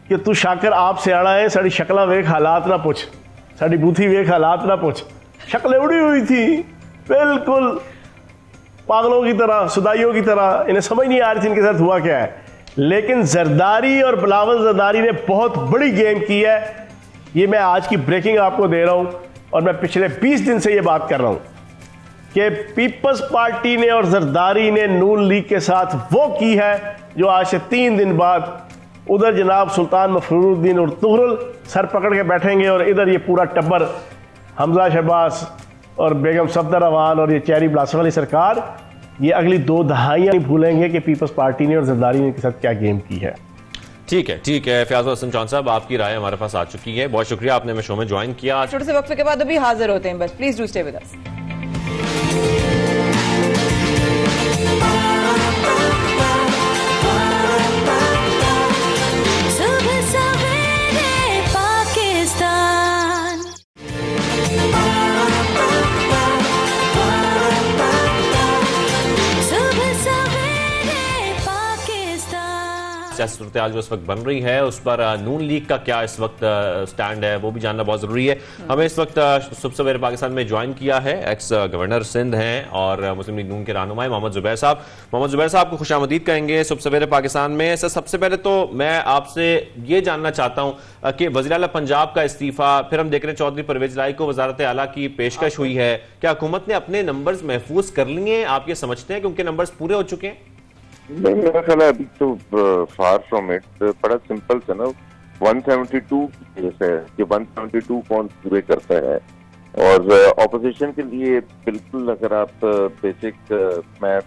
कि तू शाकर आप सियाणा है, साड़ी शक्ला वेख हालात ना पूछ, साड़ी बूथी वेख हालात ना पूछ। शक्लें उड़ी हुई थी बिल्कुल पागलों की तरह, सुदाइयों की तरह, इन्हें समझ नहीं आ रही थी इनके साथ हुआ क्या है। लेकिन जरदारी और बिलावल जरदारी ने बहुत बड़ी गेम की है। ये मैं आज की ब्रेकिंग आपको दे रहा हूं और मैं पिछले 20 दिन से ये बात कर रहा हूं कि पीपल्स पार्टी ने और जरदारी ने नून लीग के साथ वो की है जो आज से 3 दिन बाद उधर जनाब सुल्तान मफरूरुद्दीन और तुगरुल सर पकड़ के बैठेंगे और इधर ये पूरा टब्बर हमजा शहबाज और बेगम सफदर अवान और ये चेरी ब्लासम वाली सरकार, ये अगली 2 दहाइयां नहीं भूलेंगे कि पीपल्स पार्टी ने और जरदारी ने के साथ क्या गेम की है। ठीक है फयाज हसन चौहान साहब, आपकी राय हमारे पास आ चुकी है, बहुत शुक्रिया आपने हमें शो में ज्वाइन किया। छोटे से वक्फे के बाद अभी हाजिर होते हैं, बस please do stay with us. सूरत हाल जो इस वक्त बन रही है उस पर नून लीग का क्या इस वक्त स्टैंड है वो भी जानना बहुत जरूरी है। हमें इस वक्त सुबह सवेरे पाकिस्तान में ज्वाइन किया है एक्स गवर्नर सिंध हैं और मुस्लिम लीग नून के रहनुमा मोहम्मद जुबैर साहब। मोहम्मद जुबैर साहब को खुशामदीद कहेंगे सुबह सवेरे पाकिस्तान में। सर सबसे पहले तो मैं आपसे ये जानना चाहता हूं कि वज़ीर आला पंजाब का इस्तीफा, फिर हम देख रहे हैं चौधरी परवेज लाई को वजारत आला की पेशकश हुई है, क्या हुकूमत ने अपने नंबर्स महफूज कर लिए? आप ये समझते हैं कि उनके नंबर्स पूरे हो चुके हैं? नहीं, मेरा ख्याल है अभी तो फार फ्रॉम इट, बड़ा सिंपल था ना, 172 केस है कि 172 कौन पूरे करता है। और ऑपोजिशन के लिए बिल्कुल अगर आप बेसिक मैथ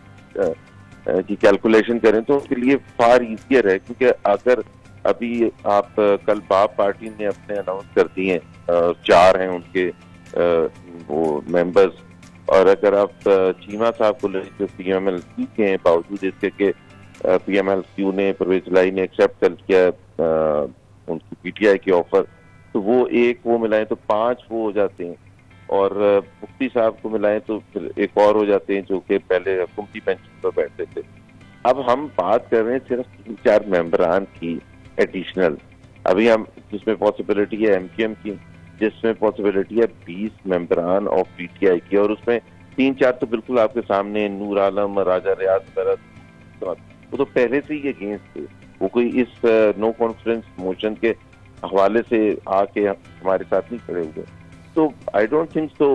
की कैलकुलेशन करें तो उसके लिए फार इजियर है, क्योंकि अगर अभी आप कल बाप पार्टी ने अपने अनाउंस कर दिए 4 हैं उनके वो मेंबर्स, और अगर आप चीमा साहब को ले जो PMLQ के हैं, बावजूद इसके कि PMLQ ने परवेज लाई ने एक्सेप्ट कर किया उनकी PTI की ऑफर, तो वो मिलाएं तो 5 वो हो जाते हैं, और मुफ्ती साहब को मिलाएं तो फिर एक और हो जाते हैं जो कि पहले हुकूमती पेंशन पर बैठते थे। अब हम बात कर रहे हैं सिर्फ 3-4 मेंबरान की एडिशनल, अभी हम जिसमें पॉसिबिलिटी है MQM की, जिसमें पॉसिबिलिटी है 20 मेंबरान ऑफ PTI की, और उसमें 3-4 तो बिल्कुल आपके सामने नूर आलम, राजा रियाज वगैरह, वो तो पहले से ही अगेंस्ट थे, वो कोई इस नो कॉन्फिडेंस मोशन के हवाले से आके हमारे साथ नहीं खड़े हुए। तो आई डोंट थिंक तो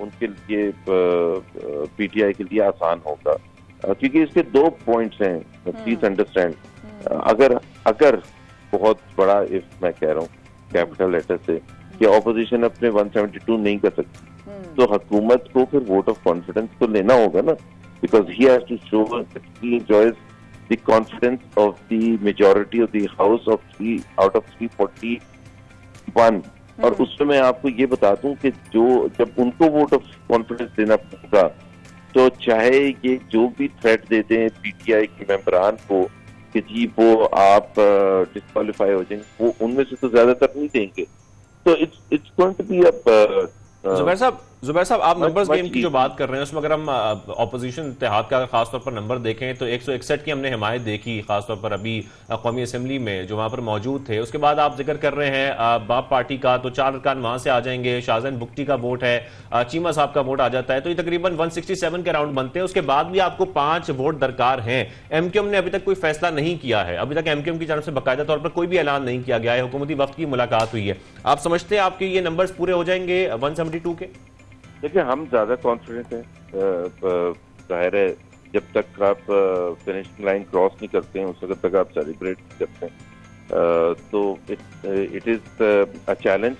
उनके लिए PTI के लिए आसान होगा, क्योंकि इसके 2 पॉइंट्स हैं, प्लीज अंडरस्टैंड। अगर बहुत बड़ा इफ मैं कह रहा हूँ कैपिटल लेटर से कि ऑपोजिशन अपने 172 नहीं कर सकती, तो हुकूमत को फिर वोट ऑफ कॉन्फिडेंस तो लेना होगा ना, because he has to show that he enjoys the confidence of the majority of the house of 3 out of 341। और उसमें मैं आपको ये बता दूं कि जब उनको वोट ऑफ कॉन्फिडेंस देना होगा, तो चाहे ये जो भी थ्रेट देते हैं PTI के मेंबरान को कि जी वो आप डिस्क्वालीफाई हो जाएंगे, वो उनमें से तो ज्यादातर नहीं देंगे। तो it's going to be Zubair साहब आप नंबर्स गेम की जो बात कर रहे हैं उसमें अगर हम ऑपोजिशन इत्तेहाद का खासतौर पर नंबर देखें तो 161 की हमने हिमायत देखी, खासतौर पर अभी कौमी असेंबली में जो वहां पर मौजूद थे। उसके बाद आप जिक्र कर रहे हैं बाप पार्टी का, तो 4 अरकान वहां से आ जाएंगे, शाहजैन बुख्ती का वोट है, चीमा साहब का वोट आ जाता है, तो ये तकरीबन 167 के राउंड बनते हैं। उसके बाद भी आपको 5 वोट दरकार हैं। MQM ने अभी तक कोई फैसला नहीं किया है, अभी तक MQM की तरफ से बाकायदा तौर पर कोई भी ऐलान नहीं किया गया है, हुकूमती वफ्द की मुलाकात हुई है। आप समझते हैं आपके ये नंबर्स पूरे हो जाएंगे 172 के? देखिए, हम ज्यादा कॉन्फिडेंट हैं। जाहिर है जब तक आप फिनिशिंग लाइन क्रॉस नहीं करते हैं उस वक्त तक आप सेलिब्रेट करते हैं, तो it is a challenge.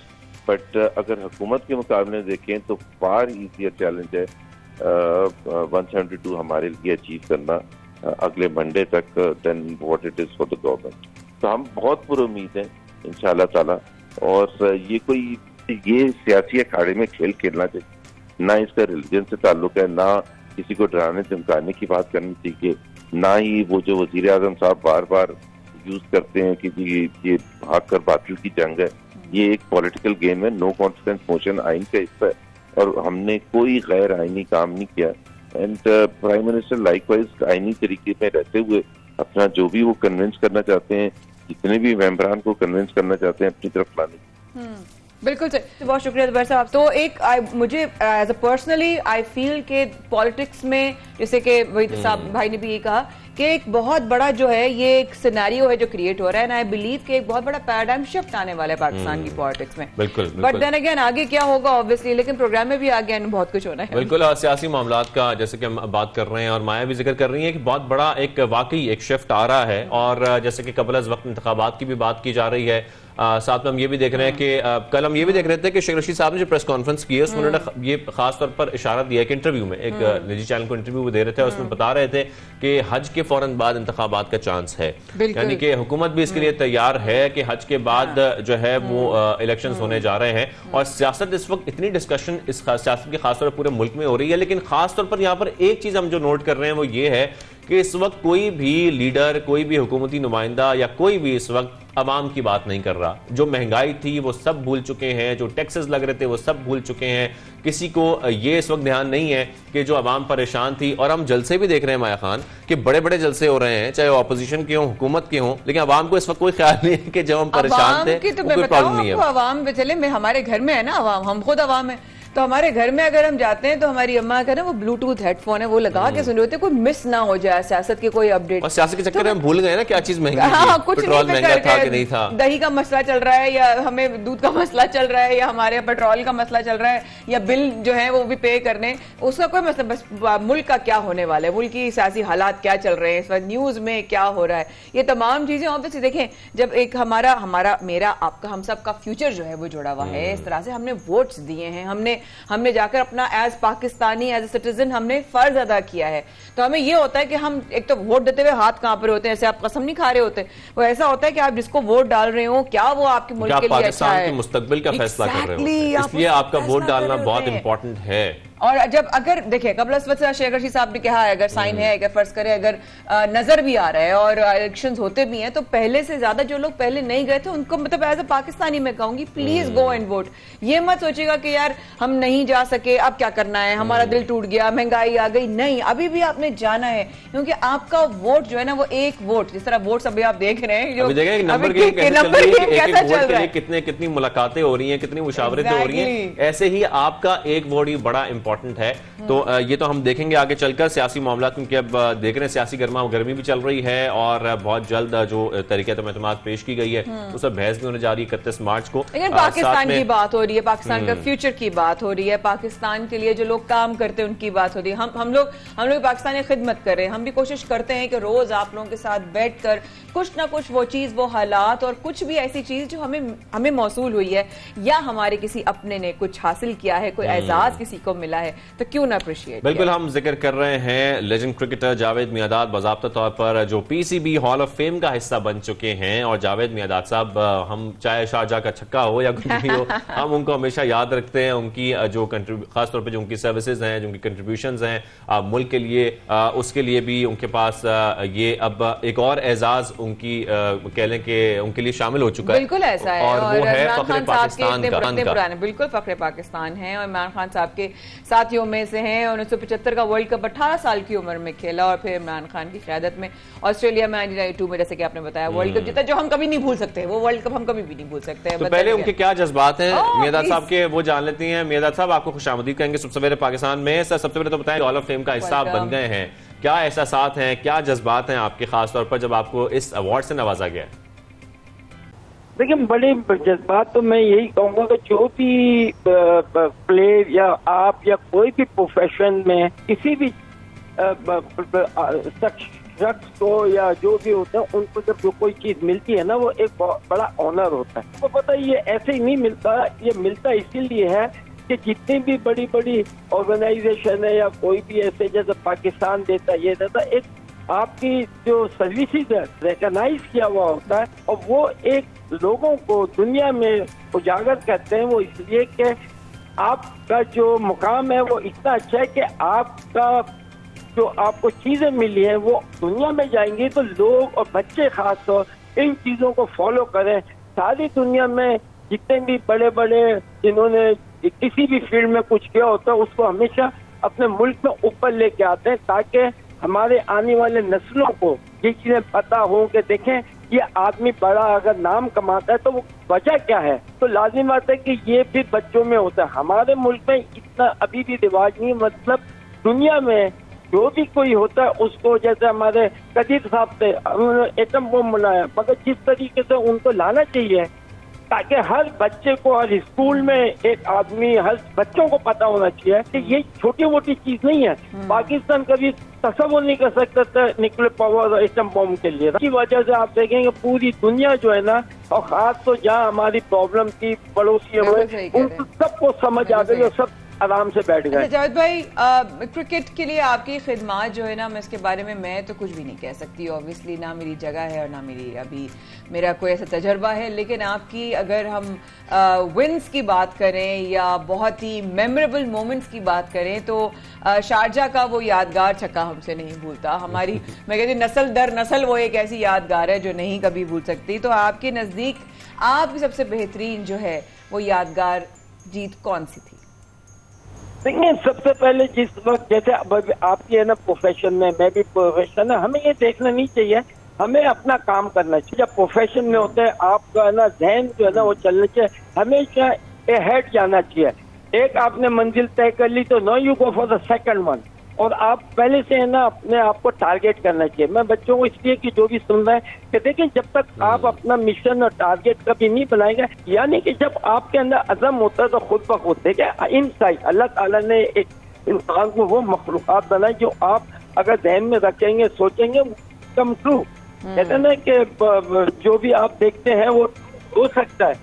But अगर हुकूमत के मुकाबले देखें तो फार ईजियर चैलेंज है 172 हमारे लिए अचीव करना अगले मंडे तक then what it is for the government. तो हम बहुत पुरुम्मीद हैं इंशाल्लाह ताला, और ये सियासी अखाड़े में खेल खेलना चाहिए, ना इसका रिलीजन से ताल्लुक है, ना किसी को डराने धमकाने की बात करनी चाहिए, ना ही वो जो वजीर आजम साहब बार बार यूज करते हैं कि जी ये भाग कर बातिल की जंग है। ये एक पॉलिटिकल गेम है, नो कॉन्फिडेंस मोशन आइन का हिस्सा है और हमने कोई गैर आइनी काम नहीं किया। एंड प्राइम मिनिस्टर लाइकवाइज आइनी तरीके में रहते हुए अपना जो भी वो कन्विंस करना चाहते हैं, जितने भी मेंबरान को कन्विंस करना चाहते हैं अपनी तरफ लाने। बिल्कुल सर, तो बहुत शुक्रिया जुबैर साहब। तो एक मुझे as a personally I feel के पॉलिटिक्स में, जैसे कि वहीद साहब भाई ने भी ये कहा कि एक बहुत बड़ा जो है ये एक सिनेरियो है जो क्रिएट हो रहा है, एंड आई बिलीव कि एक बहुत बड़ा पैराडाइम शिफ्ट आने वाला है पाकिस्तान की पॉलिटिक्स में। बिल्कुल, बट देन अगेन आगे क्या होगा ऑब्वियसली, लेकिन प्रोग्राम में भी आगे बहुत कुछ होना है। बिल्कुल, सियासी मामलात का जैसे कि हम बात कर रहे हैं और माया भी जिक्र कर रही है कि बहुत बड़ा एक वाकई एक शिफ्ट आ रहा है, और जैसे कि कबल अज़ वक्त इंतखाबात की भी बात की जा रही है। साथ में हम ये भी देख रहे हैं कि कल हम ये भी देख रहे थे कि शेख रशीद साहब ने जो प्रेस कॉन्फ्रेंस की है उसमें उन्होंने ये खास तौर पर इशारा दिया कि इंटरव्यू में एक निजी चैनल को इंटरव्यू दे रहे थे, उसमें बता रहे थे कि हज के फौरन बाद इंतखाबात का चांस है, यानी कि हुकूमत भी इसके लिए तैयार है कि हज के बाद जो है वो इलेक्शंस होने जा रहे हैं। और सियासत इस वक्त इतनी डिस्कशन इस सियासत की खासतौर पर पूरे मुल्क में हो रही है, लेकिन खासतौर पर यहाँ पर एक चीज हम जो नोट कर रहे हैं वो ये है कि इस वक्त कोई भी लीडर, कोई भी हुकूमती नुमाइंदा या कोई भी इस वक्त अवाम की बात नहीं कर रहा। जो महंगाई थी वो सब भूल चुके हैं, जो टैक्सेस लग रहे थे वो सब भूल चुके हैं। किसी को ये इस वक्त ध्यान नहीं है कि जो अवाम परेशान थी, और हम जलसे भी देख रहे हैं माया खान कि बड़े बड़े जलसे हो रहे हैं, चाहे ऑपोजिशन के हों, हुकूमत के हों, लेकिन अवाम को इस वक्त कोई ख्याल नहीं है कि जब हम परेशान थे तो कोई प्रॉब्लम नहीं है। अवाम पे चले, हमारे घर में है ना अवाम, हम खुद अवाम है, तो हमारे घर में अगर हम जाते हैं तो हमारी अम्मा का ना वो ब्लूटूथ हेडफोन है वो लगा के सुन रहे होते, कोई मिस ना हो जाए सियासत के कोई अपडेट। और सियासत के चक्कर में हम भूल गए ना क्या चीज महंगी थी, हाँ, कुछ पेट्रोल महंगा था कि नहीं था, दही का मसला चल रहा है या हमें दूध का मसला चल रहा है या हमारे पेट्रोल का मसला चल रहा है या बिल जो है वो भी पे करने, उसका कोई मतलब, बस मुल्क का क्या होने वाला है, मुल्क की सियासी हालात क्या चल रहे हैं इस वक्त, न्यूज में क्या हो रहा है, ये तमाम चीजें ऑब्वियसली देखें। जब एक हमारा मेरा आपका हम सब का फ्यूचर जो है वो जुड़ा हुआ है, इस तरह से हमने वोट्स दिए हैं, हमने जाकर अपना as Pakistani as a citizen हमने फर्ज अदा किया है, तो हमें ये होता है कि हम एक तो वोट देते हुए हाथ कांप रहे होते हैं, ऐसे आप कसम नहीं खा रहे होते, वो ऐसा होता है कि आप जिसको वोट डाल रहे हो क्या वो आपके मुल्क के लिए अच्छा है, मुस्तकबिल का फैसला कर रहे हो, इसलिए आपका वोट डालना बहुत इंपॉर्टेंट है। और जब अगर देखिए कबल अज़ शेख रशीद साहब ने कहा है, अगर साइन है, अगर फर्ज करें अगर नजर भी आ रहा है और इलेक्शंस होते भी हैं, तो पहले से ज्यादा जो लोग पहले नहीं गए थे उनको मतलब एज अ पाकिस्तानी मैं कहूंगी प्लीज गो एंड वोट। ये मत सोचिएगा कि यार हम नहीं जा सके अब क्या करना है, हमारा दिल टूट गया, महंगाई आ गई, नहीं, अभी भी आपने जाना है, क्योंकि आपका वोट जो है ना वो एक वोट, जिस तरह वोट अभी आप देख रहे हैं नंबर कैसा चल रहा है, कितनी मुलाकातें हो रही हैं, कितनी मुशावरतें हो रही हैं, ऐसे ही आपका एक वोट ही बड़ा इंपॉर्टेंट है। तो ये तो हम देखेंगे आगे चलकर सियासी मामला, क्योंकि अब देख रहे हैं सियासी गर्मी भी चल रही है और बहुत जल्द जो तरीके एतमाद पेश की गई है उस पर बहस भी होने जा रही है 31 मार्च को। पाकिस्तान की बात हो रही है, पाकिस्तान का फ्यूचर की बात हो रही है, पाकिस्तान के लिए जो लोग काम करते हैं उनकी बात हो रही है। हम लोग पाकिस्तानी खिदमत कर रहे हैं, हम भी कोशिश करते हैं कि रोज आप लोगों के साथ बैठ कर कुछ ना कुछ वो चीज, वो हालात और कुछ भी ऐसी चीज जो हमें मौसूल हुई है या हमारे किसी अपने ने कुछ हासिल किया है, कोई एजाज किसी को मिला है, तो क्यों ना अप्रिशिएट। बिल्कुल, हम जिक्र कर रहे हैं लेजेंड क्रिकेटर जावेद मियादाद बाज़ाब्ता तौर पर जो पीसीबी हॉल ऑफ फेम का हिस्सा बन चुके हैं। और जावेद मियादाद साहब, हम चाहे शाहजहां का छक्का हो या कुछ भी हो, हम उनको हमेशा याद रखते हैं, उनकी जो खासतौर पर जो उनकी सर्विसेज हैं, जो उनकी कंट्रीब्यूशंस हैं मुल्क के लिए, उसके लिए भी उनके पास ये अब एक और एजाज उनकी कह लें कि उनके लिए शामिल हो चुका है। बिल्कुल ऐसा है, और वो है फख्र पाकिस्तान का, बिल्कुल फख्र पाकिस्तान है। और इमरान खान साहब के साथियों में से हैं। 1975 का वर्ल्ड कप 18 साल की उम्र में खेला और फिर इमरान खान की क़यादत में ऑस्ट्रेलिया में 1992 में, जैसे कि आपने बताया, वर्ल्ड कप जीता, जो हम कभी नहीं भूल सकते, वो वर्ल्ड कप हम कभी भी नहीं भूल सकते। तो पहले उनके क्या जज्बात हैं मियादाद साहब के, वो जान लेती हैं। मियादाद साहब, आपको खुशामदीद कहेंगे सबसे पहले पाकिस्तान में। सर, सबसे पहले तो बताएं, हॉल ऑफ फेम का हिस्सा बन गए हैं, क्या एहसासात हैं, क्या जज्बात हैं आपके, खासतौर पर जब आपको इस अवार्ड से नवाजा गया? देखिए, बड़े जज्बात तो मैं यही कहूँगा कि जो भी प्ले या आप या कोई भी प्रोफेशन में किसी भी शख्स को या जो भी होता है उनको जब जो कोई चीज मिलती है ना, वो एक बड़ा ऑनर होता है। तो पता है ये ऐसे ही नहीं मिलता, ये मिलता इसीलिए है कि जितनी भी बड़ी बड़ी ऑर्गेनाइजेशन है या कोई भी ऐसे जैसे पाकिस्तान देता है, ये देता, एक आपकी जो सर्विसेज है रिकॉग्नाइज किया हुआ होता है, और वो एक लोगों को दुनिया में उजागर करते हैं। वो इसलिए कि आपका जो मुकाम है वो इतना अच्छा है कि आपका जो आपको चीजें मिली है वो दुनिया में जाएंगी तो लोग और बच्चे खास तौर इन चीजों को फॉलो करें। सारी दुनिया में जितने भी बड़े बड़े जिन्होंने किसी भी फील्ड में कुछ किया होता है उसको हमेशा अपने मुल्क में ऊपर लेके आते हैं ताकि हमारे आने वाले नस्लों को ये चीजें पता हो कि देखें ये आदमी बड़ा अगर नाम कमाता है तो वो वजह क्या है। तो लाजिम बात है कि ये भी बच्चों में होता है। हमारे मुल्क में इतना अभी भी रिवाज नहीं, मतलब दुनिया में जो भी कोई होता है उसको, जैसे हमारे कदीर साहब थे उन्होंने एटम बम बनाया, मगर जिस तरीके से उनको लाना चाहिए ताकि हर बच्चे को हर स्कूल में एक आदमी हर बच्चों को पता होना चाहिए कि ये छोटी मोटी चीज नहीं है। पाकिस्तान कभी तस्वुर नहीं कर सकता था न्यूक्लियर पावर और एटम बॉम्ब के लिए। इसकी वजह से आप देखेंगे पूरी दुनिया जो है ना, और खास तो जहाँ हमारी प्रॉब्लम थी पड़ोसी में, उनको सबको समझ आ गई और सब आराम से बैठ गए। जावेद भाई, क्रिकेट के लिए आपकी खिदमत जो है ना, मैं इसके बारे में मैं तो कुछ भी नहीं कह सकती, ऑब्वियसली ना मेरी जगह है और ना मेरी अभी मेरा कोई ऐसा तजर्बा है, लेकिन आपकी अगर हम विन्स की बात करें या बहुत ही मेमोरेबल मोमेंट्स की बात करें तो शारजा का वो यादगार छक्का हमसे नहीं भूलता। हमारी मैं कहती नस्ल दर नस्ल वो एक ऐसी यादगार है जो नहीं कभी भूल सकती। तो आपके नज़दीक आपकी सबसे बेहतरीन जो है वो यादगार जीत कौन सी थी? देखिए, सबसे पहले जिस वक्त जैसे आपकी है ना प्रोफेशन में, मैं भी प्रोफेशन है, हमें ये देखना नहीं चाहिए, हमें अपना काम करना चाहिए। जब प्रोफेशन में होते हैं आपका है ना ध्यान जो है ना वो चलना चाहिए, हमेशा अहेड जाना चाहिए। एक आपने मंजिल तय कर ली तो no you go for the second one, और आप पहले से है ना अपने आप को टारगेट करना चाहिए। मैं बच्चों को इसलिए कि जो भी सुन रहे हैं कि देखिए जब तक आप अपना मिशन और टारगेट कभी नहीं बनाएंगे, यानी कि जब आपके अंदर अज़म होता है तो खुद ब खुद देखिए इनसाइट अल्लाह ताला ने एक इंसान को वो मखलूक़ात बनाए जो आप अगर ध्यान में रखेंगे सोचेंगे कम ट्रू। कहते हैं ना कि जो भी आप देखते हैं वो हो सकता है,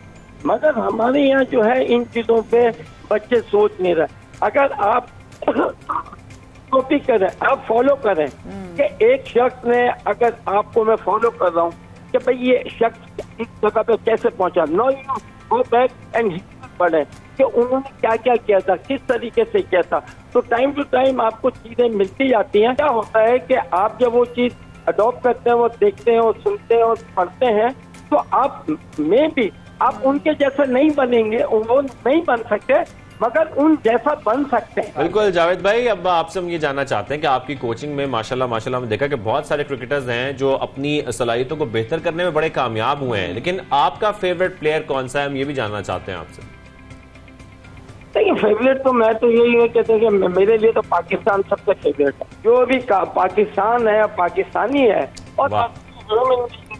मगर हमारे यहाँ जो है इन चीजों पे बच्चे सोच नहीं रहे। अगर आप कॉपी करें, आप फॉलो करें कि एक शख्स ने, अगर आपको मैं फॉलो कर रहा हूँ कि भाई ये शख्स इस जगह पे कैसे पहुंचा, no you go back and पढ़े कि उन्होंने क्या क्या किया था, किस तरीके से किया था। तो टाइम टू टाइम आपको चीजें मिलती जाती हैं। क्या होता है कि आप जब वो चीज अडॉप्ट करते हैं, वो देखते हैं और सुनते हैं और पढ़ते हैं, तो आप में भी आप उनके जैसा नहीं बनेंगे, वो नहीं बन सकते, मगर उन जैसा बन सकते हैं। बिल्कुल जावेद भाई, अब आपसे हम ये जानना चाहते हैं कि आपकी कोचिंग में माशाल्लाह हमने देखा कि बहुत सारे क्रिकेटर्स हैं जो अपनी सलाहियतों को बेहतर करने में बड़े कामयाब हुए हैं, लेकिन आपका फेवरेट प्लेयर कौन सा है, हम ये भी जानना चाहते हैं आपसे। देखिए, फेवरेट तो मैं तो यही कहते हैं कि मेरे लिए तो पाकिस्तान सबसे फेवरेट है। जो भी पाकिस्तान है, पाकिस्तानी है, और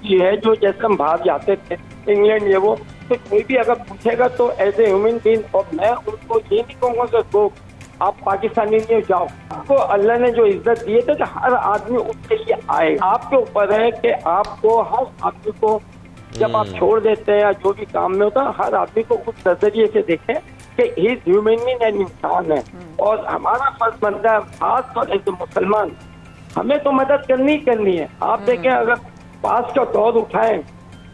है जो जैसे हम बाहर जाते थे इंग्लैंड ये वो, तो कोई भी अगर पूछेगा तो एज ए ह्यूमन बीइंग, और मैं उनको ये नहीं कहूँगा कि वो आप पाकिस्तानी नहीं जाओ। आपको अल्लाह ने जो इज्जत दी है तो हर आदमी उसके लिए आए। आपके ऊपर है कि आपको हर आदमी को जब आप छोड़ देते हैं या जो भी काम में होता है, हर आदमी को उस नजरिए से देखें कि ही ह्यूमन बीइंग एंड इंसान है। और हमारा फर्ज बनता है खासतौर एज ए मुसलमान, हमें तो मदद करनी है। आप देखें, अगर पास का दौर उठाएं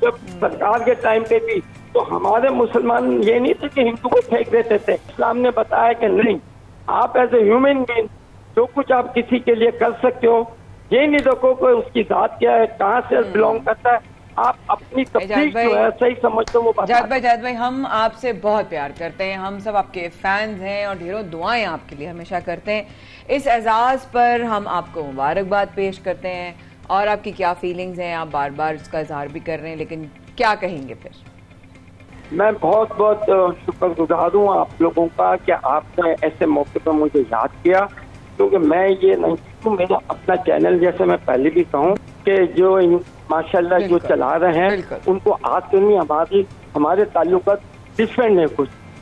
जब सरकार के टाइम पे भी, तो हमारे मुसलमान ये नहीं थे कि हिंदू को फेंक देते थे। इस्लाम ने बताया कि नहीं, आप एज ए ह्यूमन बीइंग जो कुछ आप किसी के लिए कर सकते हो, ये नहीं देखो कि उसकी जात क्या है, कहाँ से बिलोंग करता है, आप अपनी तफसील जो है सही समझते हो वो। जावेद भाई, हम आपसे बहुत प्यार करते हैं, हम सब आपके फैंस हैं और ढेरों दुआएं आपके लिए हमेशा करते हैं। इस एजाज पर हम आपको मुबारकबाद पेश करते हैं, और आपकी क्या फीलिंग्स हैं, आप बार बार उसका इजहार भी कर रहे हैं, लेकिन क्या कहेंगे फिर? मैं बहुत बहुत शुक्रगुजार हूँ आप लोगों का कि आपने ऐसे मौके पर मुझे याद किया, क्योंकि मैं ये नहीं हूँ, मेरा अपना चैनल, जैसे मैं पहले भी कहूँ कि जो माशाल्लाह जो चला रहे हैं उनको आज तो नहीं, हमारे ताल्लुकात डिफरेंट है,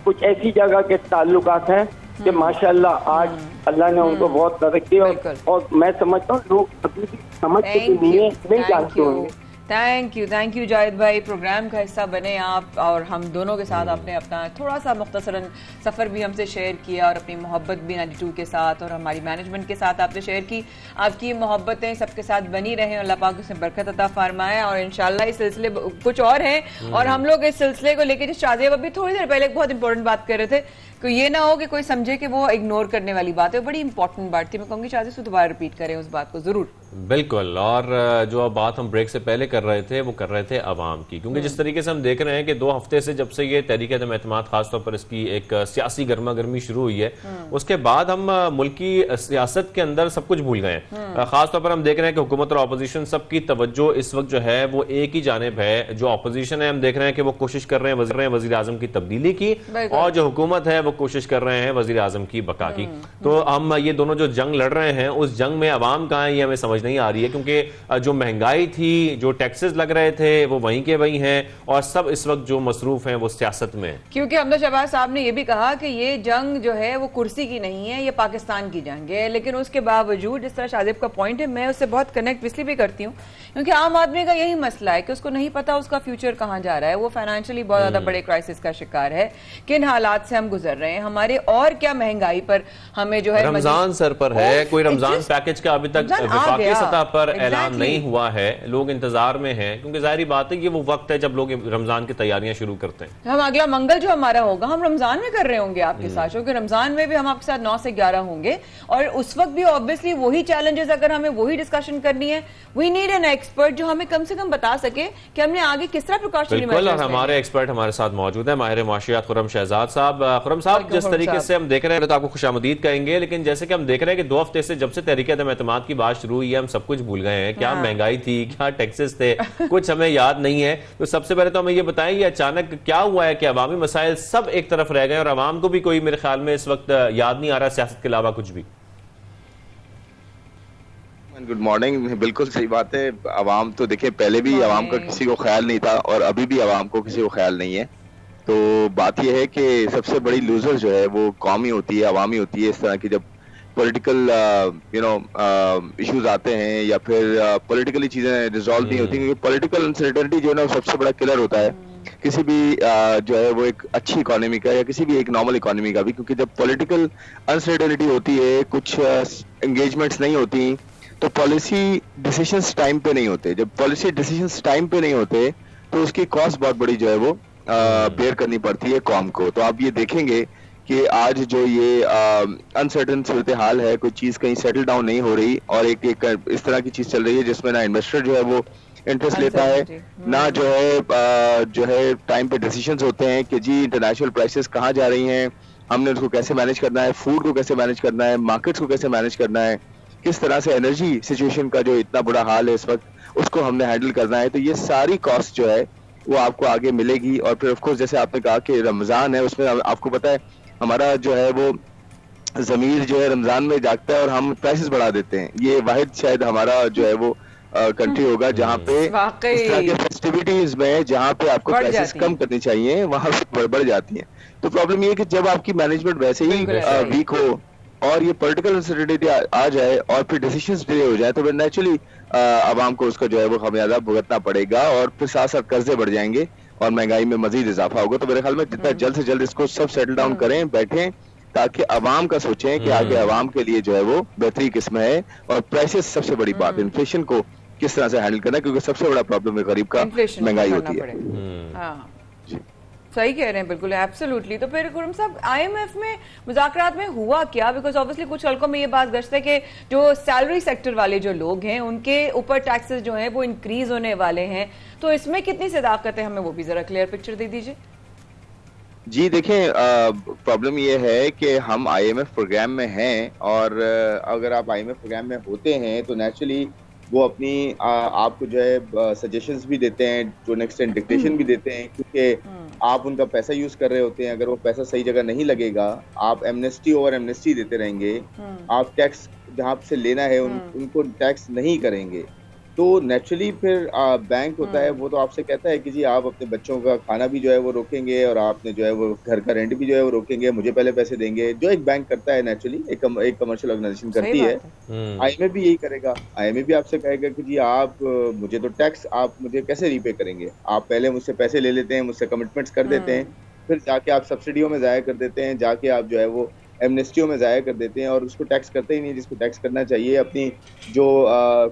कुछ ऐसी जगह के ताल्लुकात हैं कि माशाल्लाह आज अल्लाह ने उनको बहुत तरक्की, और मैं समझता हूँ लोग अभी भी समझते नहीं जानते होंगे। थैंक यू जावेद भाई, प्रोग्राम का हिस्सा बने आप, और हम दोनों के साथ आपने अपना थोड़ा सा मुख्तसरन सफ़र भी हमसे शेयर किया, और अपनी मोहब्बत भी 92 के साथ और हमारी मैनेजमेंट के साथ आपने शेयर की। आपकी मोहब्बतें सबके साथ बनी रहें, अल्लाह पाक उसमें बरकत अता फरमाए, और इंशाल्लाह इस सिलसिले कुछ और हैं, और हम लोग इस सिलसिले को लेकर शाज़ेब अभी थोड़ी देर पहले बहुत इंपॉर्टेंट बात कर रहे थे तो ये ना हो कि कोई समझे कि वो इग्नोर करने वाली बात है, बड़ी इंपॉर्टेंट बात थी। मैं कहूंगी शादी से दोबारा रिपीट करें उस बात को जरूर। बिल्कुल। और जो अब बात हम ब्रेक से पहले कर रहे थे वो कर रहे थे अवाम की, क्योंकि जिस तरीके से हम देख रहे हैं कि 2 हफ्ते से जब से ये तहरीक एतमाद खासतौर पर इसकी एक सियासी गर्मा गर्मी शुरू हुई है, उसके बाद हम मुल्क की सियासत के अंदर सब कुछ भूल गए हैं। खासतौर पर हम देख रहे हैं कि हुकूमत और अपोजिशन सबकी तवज्जो इस वक्त जो है वो एक ही जानिब है। जो अपोजिशन है हम देख रहे हैं कि वो कोशिश कर रहे हैं वजीर आजम की तब्दीली की, और जो हुकूमत है वो कोशिश कर रहे हैं वजीर आजम की बका की। तो हम ये दोनों जो जंग लड़ रहे हैं उस जंग में अवाम कहाँ है ये हमें समझ नहीं आ रही है, क्योंकि जो महंगाई थी, जो टैक्सेस लग रहे थे वो वहीं के वहीं हैं, और सब इस वक्त जो मसरूफ हैं वो सियासत में। क्योंकि हमजा शहबाज साहब ने ये भी कहा कि ये जंग जो है वो कुर्सी की नहीं है, ये पाकिस्तान की जंग है। लेकिन उसके बावजूद जिस तरह शाजिब का पॉइंट है, मैं उससे बहुत कनेक्ट इसलिए भी करती हूँ क्योंकि आम आदमी का यही मसला है कि उसको नहीं पता उसका फ्यूचर कहाँ जा रहा है। वो फाइनेंशियली बहुत ज्यादा बड़े क्राइसिस का शिकार है, किन हालात से हम गुजर रहे हैं, हमारे और क्या महंगाई पर हमें जो है रमजान सर पर है, कोई रमजान पैकेज का अभी तक वफाकी सतह पर ऐलान नहीं हुआ है, लोग इंतजार में हैं, क्योंकि जाहिर बात है ये वो वक्त है जब लोग रमजान की तैयारियां शुरू करते हैं। हम अगला मंगल जो हमारा होगा हम रमजान में कर रहे होंगे आपके साथ, क्योंकि रमजान में भी हम आपके साथ 9 से 11 होंगे, और उस वक्त भी ऑब्वियसली वही चैलेंजेस, अगर हमें वही डिस्कशन करनी है, वी नीड एन एक्सपर्ट जो हमें कम से कम बता सके कि हमने आगे किस तरह प्रिकॉशनरी मेजर्स बिल्कुल। और हमारे एक्सपर्ट हमारे साथ मौजूद है माहिर मुआशियात खुर्रम शहजाद साहब। खुर्रम साहब, जिस तरीके से हम देख रहे हैं तो आपको खुशामदीद कहेंगे, लेकिन जैसे कि हम देख रहे हैं कि 2 हफ्ते से जब से तहरीक एतमाद की बात शुरू हुई है हम सब कुछ भूल गए हैं। क्या महंगाई थी, क्या टैक्सेस थे, कुछ हमें याद नहीं है। तो सबसे पहले तो हमें ये बताएं ये अचानक क्या हुआ है कि अवामी मसाइल सब एक तरफ रह गए और अवाम को भी कोई मेरे ख्याल में इस वक्त याद नहीं आ रहा सियासत के अलावा कुछ भी। Good morning. बिल्कुल सही बात है। अवाम तो देखिए पहले भी अवाम का किसी को ख्याल नहीं था और अभी भी अवाम को किसी को ख्याल नहीं है। तो बात यह है कि सबसे बड़ी लूजर जो है वो कौम ही होती है, अवाम ही होती है। इस तरह की जब पॉलिटिकल इश्यूज आते हैं या फिर पॉलिटिकली चीजें रिजॉल्व नहीं होती, क्योंकि पॉलिटिकल अनसर्टेनिटी जो है ना सबसे बड़ा किलर होता है किसी भी जो है वो एक अच्छी इकोनॉमी का या किसी भी एक नॉर्मल इकोनॉमी का भी। क्योंकि जब पॉलिटिकल अनसर्टेनिटी होती है, कुछ एंगेजमेंट्स नहीं होती, तो पॉलिसी डिसीजंस टाइम पे नहीं होते। जब पॉलिसी डिसीजंस टाइम पे नहीं होते तो उसकी कॉस्ट बहुत बड़ी जो है वो बेयर करनी पड़ती है कौम को। तो आप ये देखेंगे कि आज जो ये अनसर्टन सूरत हाल है, कोई चीज कहीं सेटल डाउन नहीं हो रही और एक इस तरह की चीज चल रही है जिसमें ना इन्वेस्टर जो है वो इंटरेस्ट लेता है, ना जो है टाइम पे डिसीजंस होते हैं कि जी इंटरनेशनल प्राइसेस कहाँ जा रही हैं, हमने उसको कैसे मैनेज करना है, फूड को कैसे मैनेज करना है, मार्केट्स को कैसे मैनेज करना है, किस तरह से एनर्जी सिचुएशन का जो इतना बड़ा हाल है इस वक्त उसको हमने हैंडल करना है। तो ये सारी कॉस्ट जो है वो आपको आगे मिलेगी। और फिर ऑफ कोर्स जैसे आपने कहा कि रमजान है, उसमें आपको पता है हमारा जो है वो जमीर जो है रमजान में जागता है और हम प्राइसेस बढ़ा देते हैं। ये वाहिद शायद हमारा जो है वो कंट्री होगा जहाँ पे इस तरह के फेस्टिविटीज में जहाँ पे आपको प्राइसेस कम करनी चाहिए वहां बढ़ जाती हैं। तो प्रॉब्लम ये है कि जब आपकी मैनेजमेंट वैसे ही वीक हो और ये पॉलिटिकल अनसर्टेनिटी आ जाए और फिर डिसीजंस डिले हो जाए तो फिर नेचुरली आवाम को उसका जो है वो खमियाजा भुगतना पड़ेगा और फिर साथ साथ कर्जे बढ़ जाएंगे और महंगाई में मजीद इजाफा होगा। तो मेरे ख्याल में जितना जल्द से जल्द इसको सब सेटल डाउन करें, बैठें, ताकि आवाम का सोचें कि आगे आवाम के लिए जो है वो बेहतरी किस्म है। और प्राइसेस सबसे बड़ी बात, इन्फ्लेशन को किस तरह से हैंडल करना है, क्योंकि सबसे बड़ा प्रॉब्लम है गरीब का महंगाई होती है। सही कह रहे हैं, बिल्कुल एब्सोल्युटली। तो फिर खुर्रम साहब आईएमएफ में मुज़ाकरात में हुआ क्या? बिकॉज ऑब्वियसली कुछ हल्कों में ये बात गश्त है कि जो सैलरी सेक्टर वाले जो लोग हैं उनके ऊपर टैक्सेस जो हैं वो इंक्रीज होने वाले हैं, तो इसमें कितनी सदाकत है, हमें वो भी जरा क्लियर पिक्चर दे दीजिए। जी देखें, प्रॉब्लम ये है कि हम आईएमएफ प्रोग्राम में हैं और अगर आप आईएमएफ प्रोग्राम में होते हैं तो नेचुरली वो अपनी आपको जो है सजेशंस भी देते हैं, जो नेक्स्ट डिक्टेशन भी देते हैं, क्योंकि आप उनका पैसा यूज कर रहे होते हैं। अगर वो पैसा सही जगह नहीं लगेगा, आप एमनेस्टी ओवर एमनेस्टी देते रहेंगे, आप टैक्स जहाँ से लेना है उनको टैक्स नहीं करेंगे, तो नेचुरली फिर बैंक होता है वो तो आपसे कहता है कि जी आप अपने बच्चों का खाना भी जो है वो रोकेंगे और आपने जो है वो घर का रेंट भी जो है वो रोकेंगे, मुझे पहले पैसे देंगे, जो एक बैंक करता है नेचुरली, एक कमर्शियल ऑर्गेनाइजेशन करती है। आईएमएफ भी यही करेगा। आईएमएफ भी आपसे कहेगा कि जी आप मुझे तो टैक्स आप मुझे कैसे रीपे करेंगे, आप पहले मुझसे पैसे ले लेते हैं, मुझसे कमिटमेंट्स कर देते हैं, फिर जाके आप सब्सिडियों में ज़ाया कर देते हैं, जाके आप जो है वो एमनेस्टियों में ज़ाया कर देते हैं और उसको टैक्स करते ही नहीं जिसको टैक्स करना चाहिए। अपनी जो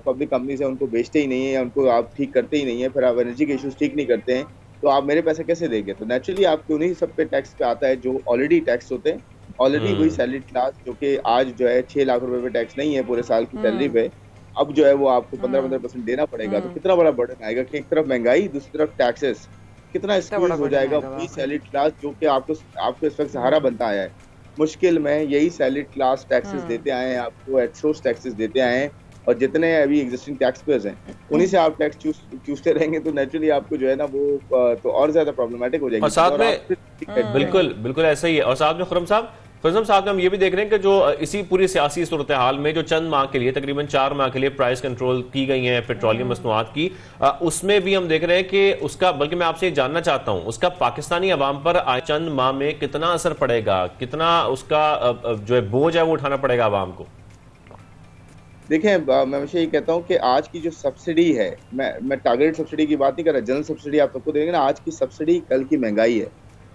पब्लिक कंपनीज है उनको बेचते ही नहीं है, उनको आप ठीक करते ही नहीं है, फिर आप एनर्जी के इश्यूज ठीक नहीं करते हैं, तो आप मेरे पैसे कैसे देंगे? तो नेचुरली आपके उन्हीं सब पे टैक्स पे आता है जो ऑलरेडी टैक्स होते हैं। ऑलरेडी वही सैलरी क्लास जो कि आज जो है 6 लाख रुपए पे टैक्स नहीं है पूरे साल की सैलरी पे, अब जो है वो आपको 15% देना पड़ेगा। तो कितना बड़ा बर्डन आएगा कि एक तरफ महंगाई, दूसरी तरफ टैक्सेस, कितना स्क्वीज हो जाएगा वही सैलरी क्लास जो कि आपको इस वक्त सहारा बनता आया है मुश्किल में। यही सैलरी क्लास टैक्सेस देते आए हैं आपको, एट्रोस टैक्सेस देते आए हैं, और जितने अभी एग्जिस्टिंग टैक्स पेयर्स हैं उन्हीं से आप टैक्स चूसते रहेंगे तो नेचुरली आपको जो है ना वो तो और ज्यादा प्रॉब्लमेटिक हो जाएगी। और साथ में बिल्कुल ऐसा ही है। और साथ में खुर्रम साहब में हम ये भी देख रहे हैं कि जो इसी पूरी सियासी सूरत हाल में जो चंद माह के लिए, तकरीबन 4 माह के लिए प्राइस कंट्रोल की गई है पेट्रोलियम मसनूआत की, उसमें भी हम देख रहे हैं कि उसका, बल्कि मैं आपसे जानना चाहता हूं उसका पाकिस्तानी अवाम पर चंद माह में कितना असर पड़ेगा, कितना उसका जो है बोझ है वो उठाना पड़ेगा अवाम को? देखिए, मैं हमेशा ये कहता हूँ कि आज की जो सब्सिडी है, मैं टारगेट सब्सिडी की बात नहीं कर रहा, जनरल सब्सिडी आप सबको देंगे ना, आज की सब्सिडी कल की महंगाई है।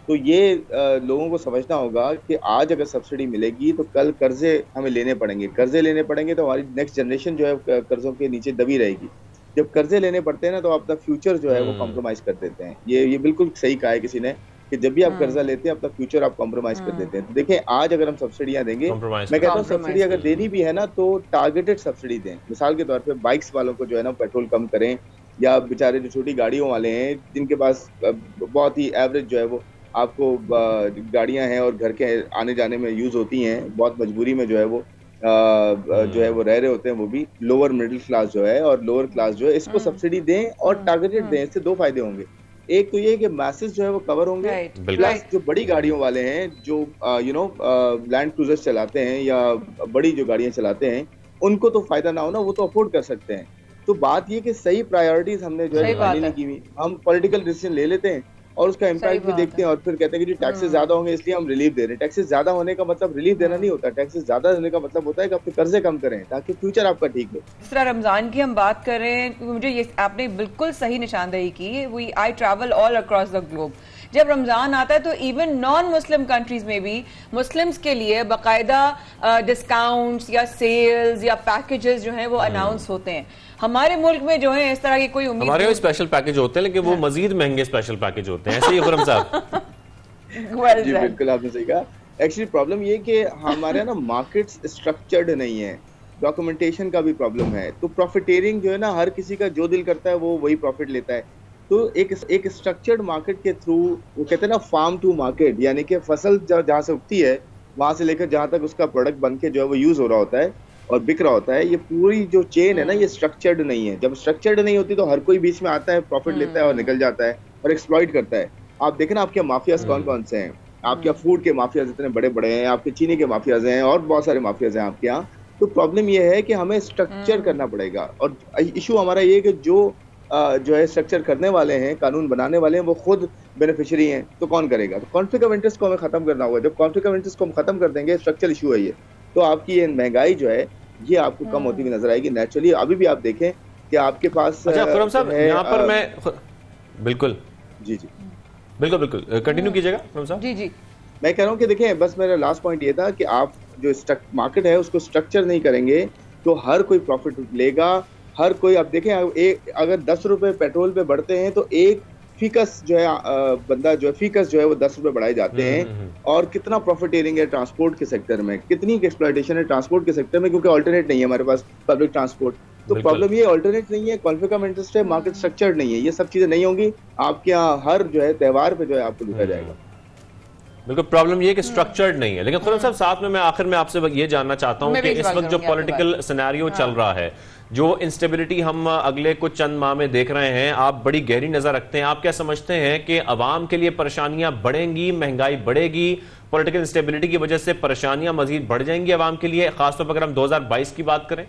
तो ये लोगों को समझना होगा कि आज अगर सब्सिडी मिलेगी तो कल कर्जे हमें लेने पड़ेंगे, कर्जे लेने पड़ेंगे तो हमारी नेक्स्ट जनरेशन जो है कर्जों के नीचे दबी रहेगी। जब कर्जे लेने पड़ते हैं ना तो अपना फ्यूचर जो है वो कॉम्प्रोमाइज कर देते हैं। ये बिल्कुल सही कहा है किसी ने कि जब भी आप कर्जा लेते हैं अपना फ्यूचर आप कॉम्प्रोमाइज कर देते हैं। तो देखें, आज अगर हम सब्सिडियां देंगे, मैं कहता हूँ सब्सिडी अगर देनी भी है ना तो टारगेटेड सब्सिडी दें। मिसाल के तौर पे बाइक्स वालों को जो है ना पेट्रोल कम करें, या बेचारे जो छोटी गाड़ियों वाले हैं जिनके पास बहुत ही एवरेज जो है वो आपको गाड़ियां हैं और घर के आने जाने में यूज होती हैं, बहुत मजबूरी में जो है वो जो है वो रह रहे होते हैं, वो भी लोअर मिडिल क्लास जो है और लोअर क्लास जो है, इसको सब्सिडी दें और टारगेटेड दें। इससे 2 फायदे होंगे। एक तो ये कि मैसेज जो है वो कवर होंगे, प्लस जो बड़ी गाड़ियों वाले हैं जो लैंड क्रूजर्स चलाते हैं या बड़ी जो गाड़ियां चलाते हैं उनको तो फायदा ना हो ना, वो तो अफोर्ड कर सकते हैं। तो बात ये कि सही प्रायोरिटीज हमने जो है नहीं की हुई, हम पॉलिटिकल डिसीजन ले लेते हैं और उसका इम्पैक्ट भी देखते हैं और फिर कहते हैं कि टैक्सेस ज्यादा होंगे इसलिए हम रिलीफ दे रहे हैं। टैक्सेस ज्यादा होने का मतलब रिलीफ देना नहीं होता, टैक्सेस ज्यादा होने का मतलब होता है कि आपके कर्जे कम करें ताकि फ्यूचर आपका ठीक हो। इस तरह रमजान की हम बात कर रहे हैं, मुझे ये आपने बिल्कुल सही निशानदेही की। I travel all across the globe. जब रमजान आता है तो इवन नॉन मुस्लिम कंट्रीज में भी मुस्लिम्स के लिए बाकायदा डिस्काउंट्स या सेल्स या पैकेजेस जो हैं वो अनाउंस होते हैं। हमारे मुल्क में जो है इस तरह की कोई उम्मीद, हमारे यहाँ स्पेशल पैकेज होते हैं लेकिन वो मजीद महंगे स्पेशल पैकेज होते हैं, ऐसे ही खुर्रम साहब। जी बिल्कुल आपने सही कहा। एक्चुअली प्रॉब्लम ये कि हमारे ना मार्केट्स स्ट्रक्चर्ड नहीं है, डॉक्यूमेंटेशन का भी प्रॉब्लम है। तो प्रॉफिटेरिंग जो है ना, हर किसी का जो दिल करता है वो वही प्रॉफिट लेता है। तो एक स्ट्रक्चर्ड मार्केट के थ्रू, वो कहते हैं ना फार्म टू मार्केट, यानी कि फसल जहाँ से उगती है वहां से लेकर जहाँ तक उसका प्रोडक्ट बन के जो है वो यूज हो रहा होता है और बिक रहा होता है, ये पूरी जो चेन है ना ये स्ट्रक्चर्ड नहीं है। जब स्ट्रक्चर्ड नहीं होती तो हर कोई बीच में आता है, प्रॉफिट लेता है और निकल जाता है और एक्सप्लॉइट करता है। आप देखें ना आपके माफियाज कौन कौन से हैं, आपके फूड के माफियाज इतने बड़े बड़े हैं, आपके चीनी के माफियाज हैं और बहुत सारे माफियाज हैं आपके यहाँ। तो प्रॉब्लम ये है कि हमें स्ट्रक्चर करना पड़ेगा और इशू हमारा ये कि जो है स्ट्रक्चर करने वाले हैं, कानून बनाने वाले हैं, वो खुद बेनिफिशियरी हैं, तो कौन करेगा? तो कॉन्फ्लिक्ट ऑफ इंटरेस्ट को हमें खत्म करना होगा। जब कॉन्फ्लिक्ट ऑफ इंटरेस्ट को हम खत्म कर देंगे, स्ट्रक्चरल इशू है ये, तो आपकी ये महंगाई जो है ये आपको कम होती हुई नजर आएगी नेचुरली। अभी भी आप देखें कि आपके पास अच्छा खुर्रम साहब, यहाँ पर मैं बिल्कुल जी बिल्कुल कंटिन्यू कीजिएगा खुर्रम साहब। जी मैं कह रहा हूँ कि देखें, बस मेरा लास्ट पॉइंट ये था कि आप जो मार्केट है उसको स्ट्रक्चर नहीं करेंगे तो हर कोई प्रॉफिट लेगा, हर कोई। आप देखें, अगर 10 रुपए पेट्रोल पे बढ़ते हैं तो एक फीकस जो है बंदा जो है फीकस जो है वो 10 रुपए बढ़ाए जाते हैं। और कितना प्रॉफिटेरिंग है ट्रांसपोर्ट के सेक्टर में, कितनी एक्सप्लॉयटेशन है ट्रांसपोर्ट के सेक्टर में, क्योंकि अल्टरनेट नहीं है हमारे पास पब्लिक ट्रांसपोर्ट। तो प्रॉब्लम ये अल्टरनेट नहीं है, कॉन्फ्लिक्ट ऑफ इंटरेस्ट है, मार्केट स्ट्रक्चर्ड नहीं है, ये सब चीजें नहीं होंगी। आपके यहाँ हर जो है त्योहार पे जो है आपको दिखा जाएगा। बिल्कुल प्रॉब्लम ये कि स्ट्रक्चर्ड नहीं है। लेकिन खुर्रम साहब, साथ में मैं आखिर में आपसे ये जानना चाहता हूं कि इस वक्त जो पॉलिटिकल सिनेरियो चल रहा है, जो इंस्टेबिलिटी हम अगले कुछ चंद माह में देख रहे हैं, आप बड़ी गहरी नजर रखते हैं। आप क्या समझते हैं कि अवाम के लिए परेशानियां बढ़ेंगी, महंगाई बढ़ेगी, पॉलिटिकल इंस्टेबिलिटी की वजह से परेशानियां मजीद बढ़ जाएंगी अवाम के लिए, खासतौर पर अगर हम 2022 की बात करें?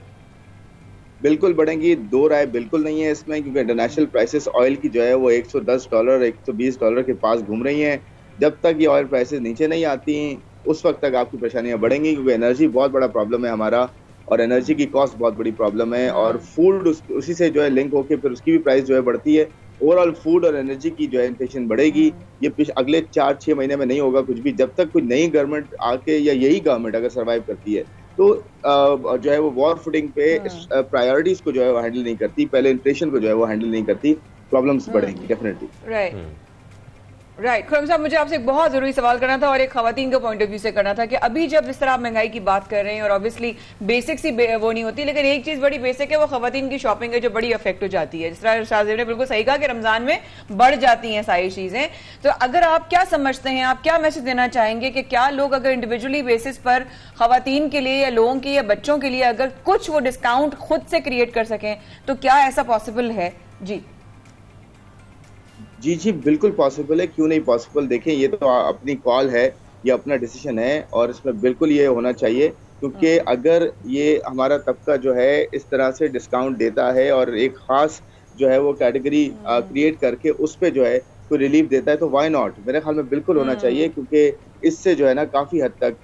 बिल्कुल बढ़ेंगी, दो राय बिल्कुल नहीं है इसमें, क्योंकि इंटरनेशनल प्राइसेस ऑयल की जो है वो $110 $120 के पास घूम रही हैं। जब तक ये ऑयल प्राइसेस नीचे नहीं आती उस वक्त तक आपकी परेशानियां बढ़ेंगी, क्योंकि एनर्जी बहुत बड़ा प्रॉब्लम है हमारा और एनर्जी की कॉस्ट बहुत बड़ी प्रॉब्लम है। और फूड उसी से जो है लिंक होकर फिर उसकी भी प्राइस जो है बढ़ती है। ओवरऑल फूड और एनर्जी की जो है इन्फ्लेशन बढ़ेगी। ये अगले 4-6 महीने में नहीं होगा कुछ भी, जब तक कोई नई गवर्नमेंट आके या यही गवर्नमेंट अगर सर्वाइव करती है तो जो है वो वॉर फुटिंग पे प्रायोरिटीज को जो है वो हैंडल नहीं करती, पहले इन्फ्लेशन को जो है वो हैंडल नहीं करती। प्रॉब्लम्स बढ़ेंगी डेफिनेटली। राइट खुरम साहब, मुझे आपसे एक बहुत जरूरी सवाल करना था और एक खवातीन के पॉइंट ऑफ व्यू से करना था कि अभी जब इस तरह आप महंगाई की बात कर रहे हैं और ऑब्वियसली बेसिक्स ही वो नहीं होती, लेकिन एक चीज बड़ी बेसिक है, वो खवातीन की शॉपिंग है जो बड़ी अफेक्ट हो जाती है। जिस तरह शाहजेब ने बिल्कुल सही कहा कि रमजान में बढ़ जाती हैं सारी चीजें। तो अगर आप क्या समझते हैं, आप क्या मैसेज देना चाहेंगे कि क्या लोग अगर इंडिविजुअली बेसिस पर खवातीन के लिए या लोगों के या बच्चों के लिए अगर कुछ वो डिस्काउंट खुद से क्रिएट कर सकें तो क्या ऐसा पॉसिबल है? जी बिल्कुल पॉसिबल है, क्यों नहीं पॉसिबल। देखें, ये तो अपनी कॉल है, ये अपना डिसीजन है और इसमें बिल्कुल ये होना चाहिए, क्योंकि अगर ये हमारा तबका जो है इस तरह से डिस्काउंट देता है और एक खास जो है वो कैटेगरी क्रिएट करके उस पे जो है कोई रिलीफ देता है तो व्हाई नॉट, मेरे ख्याल में बिल्कुल होना चाहिए, क्योंकि इससे जो है ना काफी हद तक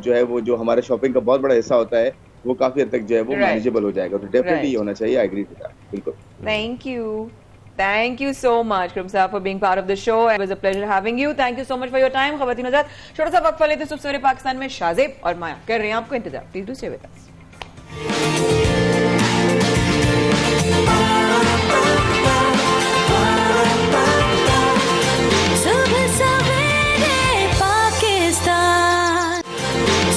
जो है वो जो हमारे शॉपिंग का बहुत बड़ा हिस्सा होता है वो काफी हद तक जो है वो मैनेजेबल हो जाएगा। तो डेफिनेटली ये होना चाहिए। आई एग्री विद दैट, बिल्कुल। Thank you so much, Khurram Saab, for being part of the show. It was a pleasure having you. Thank you so much for your time. खवातीन हज़रात, छोटा सा वक्फा लेते हैं। सुबह सवेरे पाकिस्तान में शाहजेब और माया कर रहे हैं आपको इंतजार। प्लीज डू स्टे विद अस। सुबह सवेरे पाकिस्तान,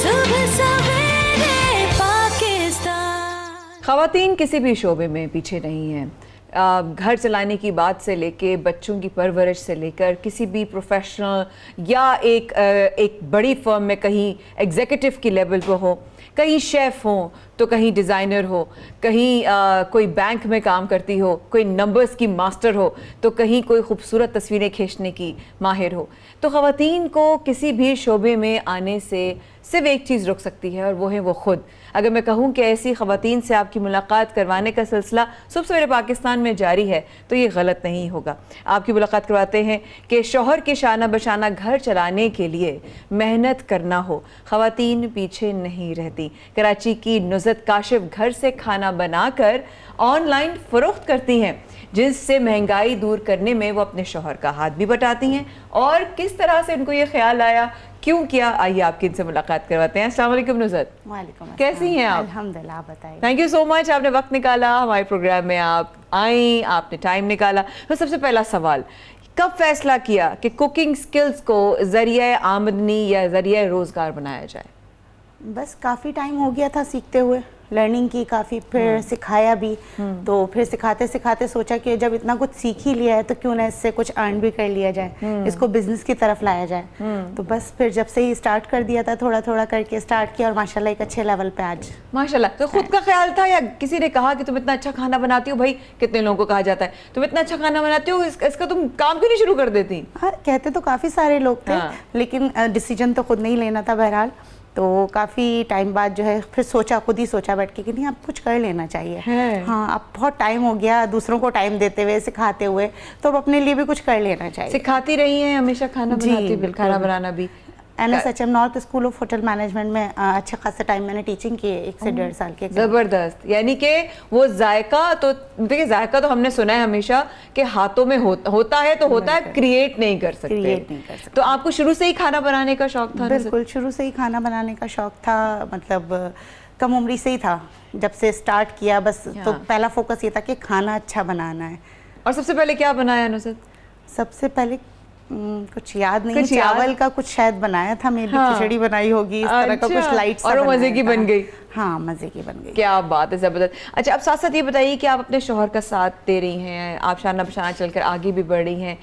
सुबह सवेरे पाकिस्तान। खवातीन किसी भी शोबे में पीछे नहीं है। घर चलाने की बात से लेके बच्चों की परवरिश से लेकर किसी भी प्रोफेशनल या एक बड़ी फर्म में कहीं एग्जीक्यूटिव की लेवल पर हो, कहीं शेफ़ हो तो कहीं डिज़ाइनर हो, कहीं कोई बैंक में काम करती हो, कोई नंबर्स की मास्टर हो तो कहीं कोई खूबसूरत तस्वीरें खींचने की माहिर हो। तो ख़वातीन को किसी भी शोबे में आने से सिर्फ एक चीज़ रोक सकती है और वो है वो खुद। अगर मैं कहूँ कि ऐसी ख़वातीन से आपकी मुलाकात करवाने का सिलसिला सुबह सवेरे पाकिस्तान में जारी है तो ये गलत नहीं होगा। आपकी मुलाकात करवाते हैं कि शौहर के शाना बशाना घर चलाने के लिए मेहनत करना हो, ख़वातीन पीछे नहीं रहती। कराची की नुज़त काशिफ घर से खाना बनाकर ऑनलाइन फ़रोख्त करती हैं, जिससे महंगाई दूर करने में वो अपने शौहर का हाथ भी बटाती हैं। और किस तरह से उनको ये ख्याल आया, क्यों किया, आइए आपकी इनसे मुलाकात करवाते हैं। अस्सलाम वालेकुम नुज़त। वालेकुम, कैसी हैं आप? अल्हम्दुलिल्लाह, आप बताइए। थैंक यू सो मच, आपने वक्त निकाला हमारे प्रोग्राम में, आप आई, आपने टाइम निकाला। तो सबसे पहला सवाल, कब फैसला किया कि कुकिंग स्किल्स को ज़रिए आमदनी या ज़रिए रोज़गार बनाया जाए? बस काफ़ी टाइम हो गया था सीखते हुए, लर्निंग की काफ़ी, फिर सिखाया भी। तो फिर सिखाते सिखाते सोचा कि जब इतना कुछ सीख ही लिया है तो क्यों ना इससे कुछ अर्न भी कर लिया जाए, इसको बिजनेस की तरफ लाया जाए। तो बस फिर जब से ही स्टार्ट कर दिया था, थोड़ा थोड़ा करके स्टार्ट किया और माशाल्लाह एक अच्छे लेवल पे आज। माशाल्लाह। तो खुद का ख्याल था या किसी ने कहा कि तुम इतना अच्छा खाना बनाती हो? भाई कितने लोगों को कहा जाता है तुम इतना अच्छा खाना बनाती हो, इसका तुम काम क्यों नहीं शुरू कर देती? हाँ, कहते तो काफ़ी सारे लोग थे, लेकिन डिसीजन तो खुद नहीं लेना था बहरहाल। तो काफ़ी टाइम बाद जो है फिर सोचा, खुद ही सोचा बैठ के कि नहीं अब कुछ कर लेना चाहिए। हाँ, अब बहुत टाइम हो गया दूसरों को टाइम देते हुए, सिखाते हुए, तो अब अपने लिए भी कुछ कर लेना चाहिए। सिखाती रही हैं हमेशा खाना बनाती, खाना बनाना भी। NSHM north school of hotel management में अच्छा खासा टाइम मैंने टीचिंग की है, 1 से 1.5 साल के। ज़बरदस्त। यानी कि वो जायका तो देखिए, जायका तो हमने सुना है हमेशा कि हाथों में होता है तो होता है, क्रिएट नहीं कर सकते। तो आपको शुरू से ही खाना बनाने का शौक था? बिल्कुल, शुरू से ही खाना बनाने का शौक था, मतलब कम उम्री से ही था जब से स्टार्ट किया। बस तो पहला फोकस ये था कि खाना अच्छा बनाना है। और सबसे पहले क्या बनाया नुसरत? सबसे पहले कुछ याद नहीं, चावल का कुछ शायद बनाया था, मेरी खिचड़ी बनाई होगी, इस तरह का कुछ लाइट सा। और मजे की बन गई? हाँ, मजे की बन गई। क्या बात है, जबरदस्त। अच्छा, अब साथ साथ ये बताइए कि आप अपने शौहर का साथ दे रही हैं, आप शाना बशाना चलकर आगे भी बढ़ रही हैं।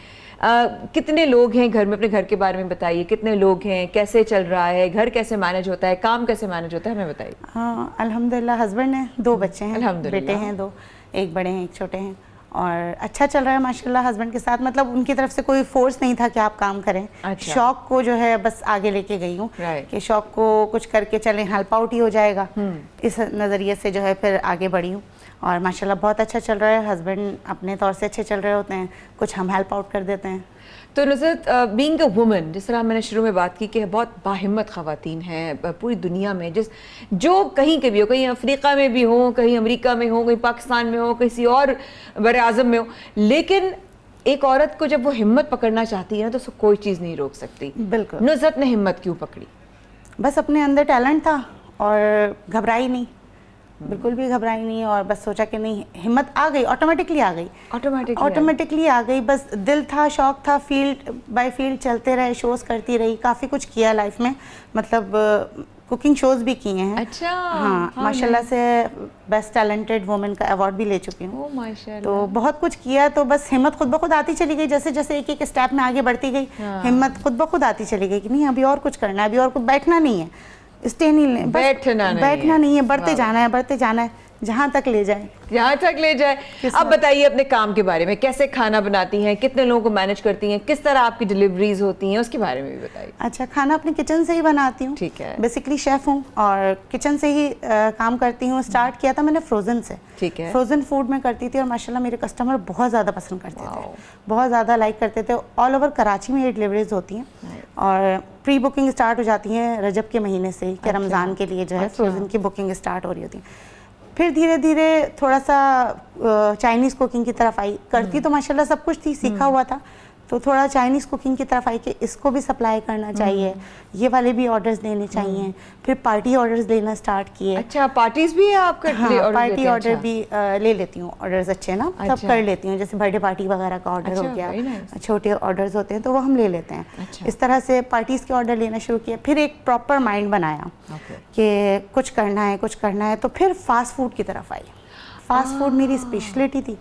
कितने लोग हैं घर में? अपने घर के बारे में बताइए, कितने लोग हैं, कैसे चल रहा है, घर कैसे मैनेज होता है, काम कैसे मैनेज होता है, हमें बताइए। हाँ, अल्हम्दुलिल्लाह हस्बैंड हैं, 2 बच्चे हैं, बेटे हैं 2, एक बड़े हैं एक छोटे हैं, और अच्छा चल रहा है माशाल्लाह हस्बैंड के साथ। मतलब उनकी तरफ से कोई फोर्स नहीं था कि आप काम करें। अच्छा। शौक को जो है बस आगे लेके गई हूँ कि शौक को कुछ करके चलें, हेल्प आउट ही हो जाएगा, इस नज़रिए से जो है फिर आगे बढ़ी हूँ। और माशाल्लाह बहुत अच्छा चल रहा है, हस्बैंड अपने तौर से अच्छे चल रहे होते हैं, कुछ हम हेल्प आउट कर देते हैं। तो नुसरत, बीइंग अ वुमन, जिस तरह मैंने शुरू में बात की कि बहुत बाहिम्मत ख़वातीन हैं पूरी दुनिया में, जो कहीं के भी हो, कहीं अफ्रीका में भी हो, कहीं अमेरिका में हो, कहीं पाकिस्तान में हो, किसी और बर आज़म में हो, लेकिन एक औरत को जब वो हिम्मत पकड़ना चाहती है ना तो उसको कोई चीज़ नहीं रोक सकती। बिल्कुल। नुसरत ने हिम्मत क्यों पकड़ी? बस अपने अंदर टैलेंट था और घबराई नहीं, बिल्कुल भी घबराई नहीं, और बस सोचा कि नहीं, हिम्मत आ गई, ऑटोमेटिकली आ गई, ऑटोमेटिकली आ गई। बस दिल था, शौक था, फील्ड बाय फील्ड चलते रहे, शोज करती रही, काफ़ी कुछ किया लाइफ में, मतलब कुकिंग शोज भी किए हैं। अच्छा। हाँ, माशाल्लाह से बेस्ट टैलेंटेड वुमेन का अवार्ड भी ले चुकी हूँ। माशाल्लाह। तो बहुत कुछ किया, तो बस हिम्मत खुद ब खुद आती चली गई, जैसे जैसे एक एक स्टेप में आगे बढ़ती गई, हिम्मत खुद ब खुद आती चली गई कि नहीं अभी और कुछ करना है, अभी और कुछ बैठना नहीं है, स्टे नहीं, बैठना नहीं है, बढ़ते जाना है, बढ़ते जाना है, जहाँ तक ले जाए, यहाँ तक ले जाए। अब बताइए अपने काम के बारे में, कैसे खाना बनाती हैं, कितने लोगों को मैनेज करती हैं, किस तरह आपकी डिलीवरीज होती हैं, उसके बारे में भी बताइए। अच्छा, खाना अपने किचन से ही बनाती हूँ। ठीक है। बेसिकली शेफ हूँ और किचन से ही काम करती हूँ। स्टार्ट किया था मैंने फ्रोजन से। ठीक है। फ्रोजन फूड में करती थी और माशाल्लाह मेरे कस्टमर बहुत ज़्यादा पसंद करते थे, बहुत ज़्यादा लाइक करते थे। ऑल ओवर कराची में ये डिलीवरीज होती हैं और प्री बुकिंग स्टार्ट हो जाती है रजब के महीने से ही, कि रमज़ान के लिए जो है फ्रोजन की बुकिंग स्टार्ट हो रही होती है। फिर धीरे धीरे थोड़ा सा चाइनीज़ कुकिंग की तरफ आई, करती तो माशाल्लाह सब कुछ थी, सीखा हुआ था, तो थोड़ा चाइनीज़ कुकिंग की तरफ आई कि इसको भी सप्लाई करना चाहिए, ये वाले भी ऑर्डर्स देने चाहिए। फिर पार्टी ऑर्डर्स लेना स्टार्ट किए। अच्छा, पार्टीज भी है आप करते? हाँ, पार्टी ऑर्डर भी ले लेती हूँ, ऑर्डर्स अच्छे ना, सब कर लेती हूँ। जैसे बर्थडे पार्टी वगैरह का ऑर्डर हो गया, छोटे ऑर्डर्स होते हैं तो वो हम ले लेते हैं। इस तरह से पार्टीज़ के ऑर्डर लेना शुरू किया। फिर एक प्रॉपर माइंड बनाया कि कुछ करना है, कुछ करना है, तो फिर फास्ट फूड की तरफ आई। फास्ट फूड मेरी स्पेशलिटी थी।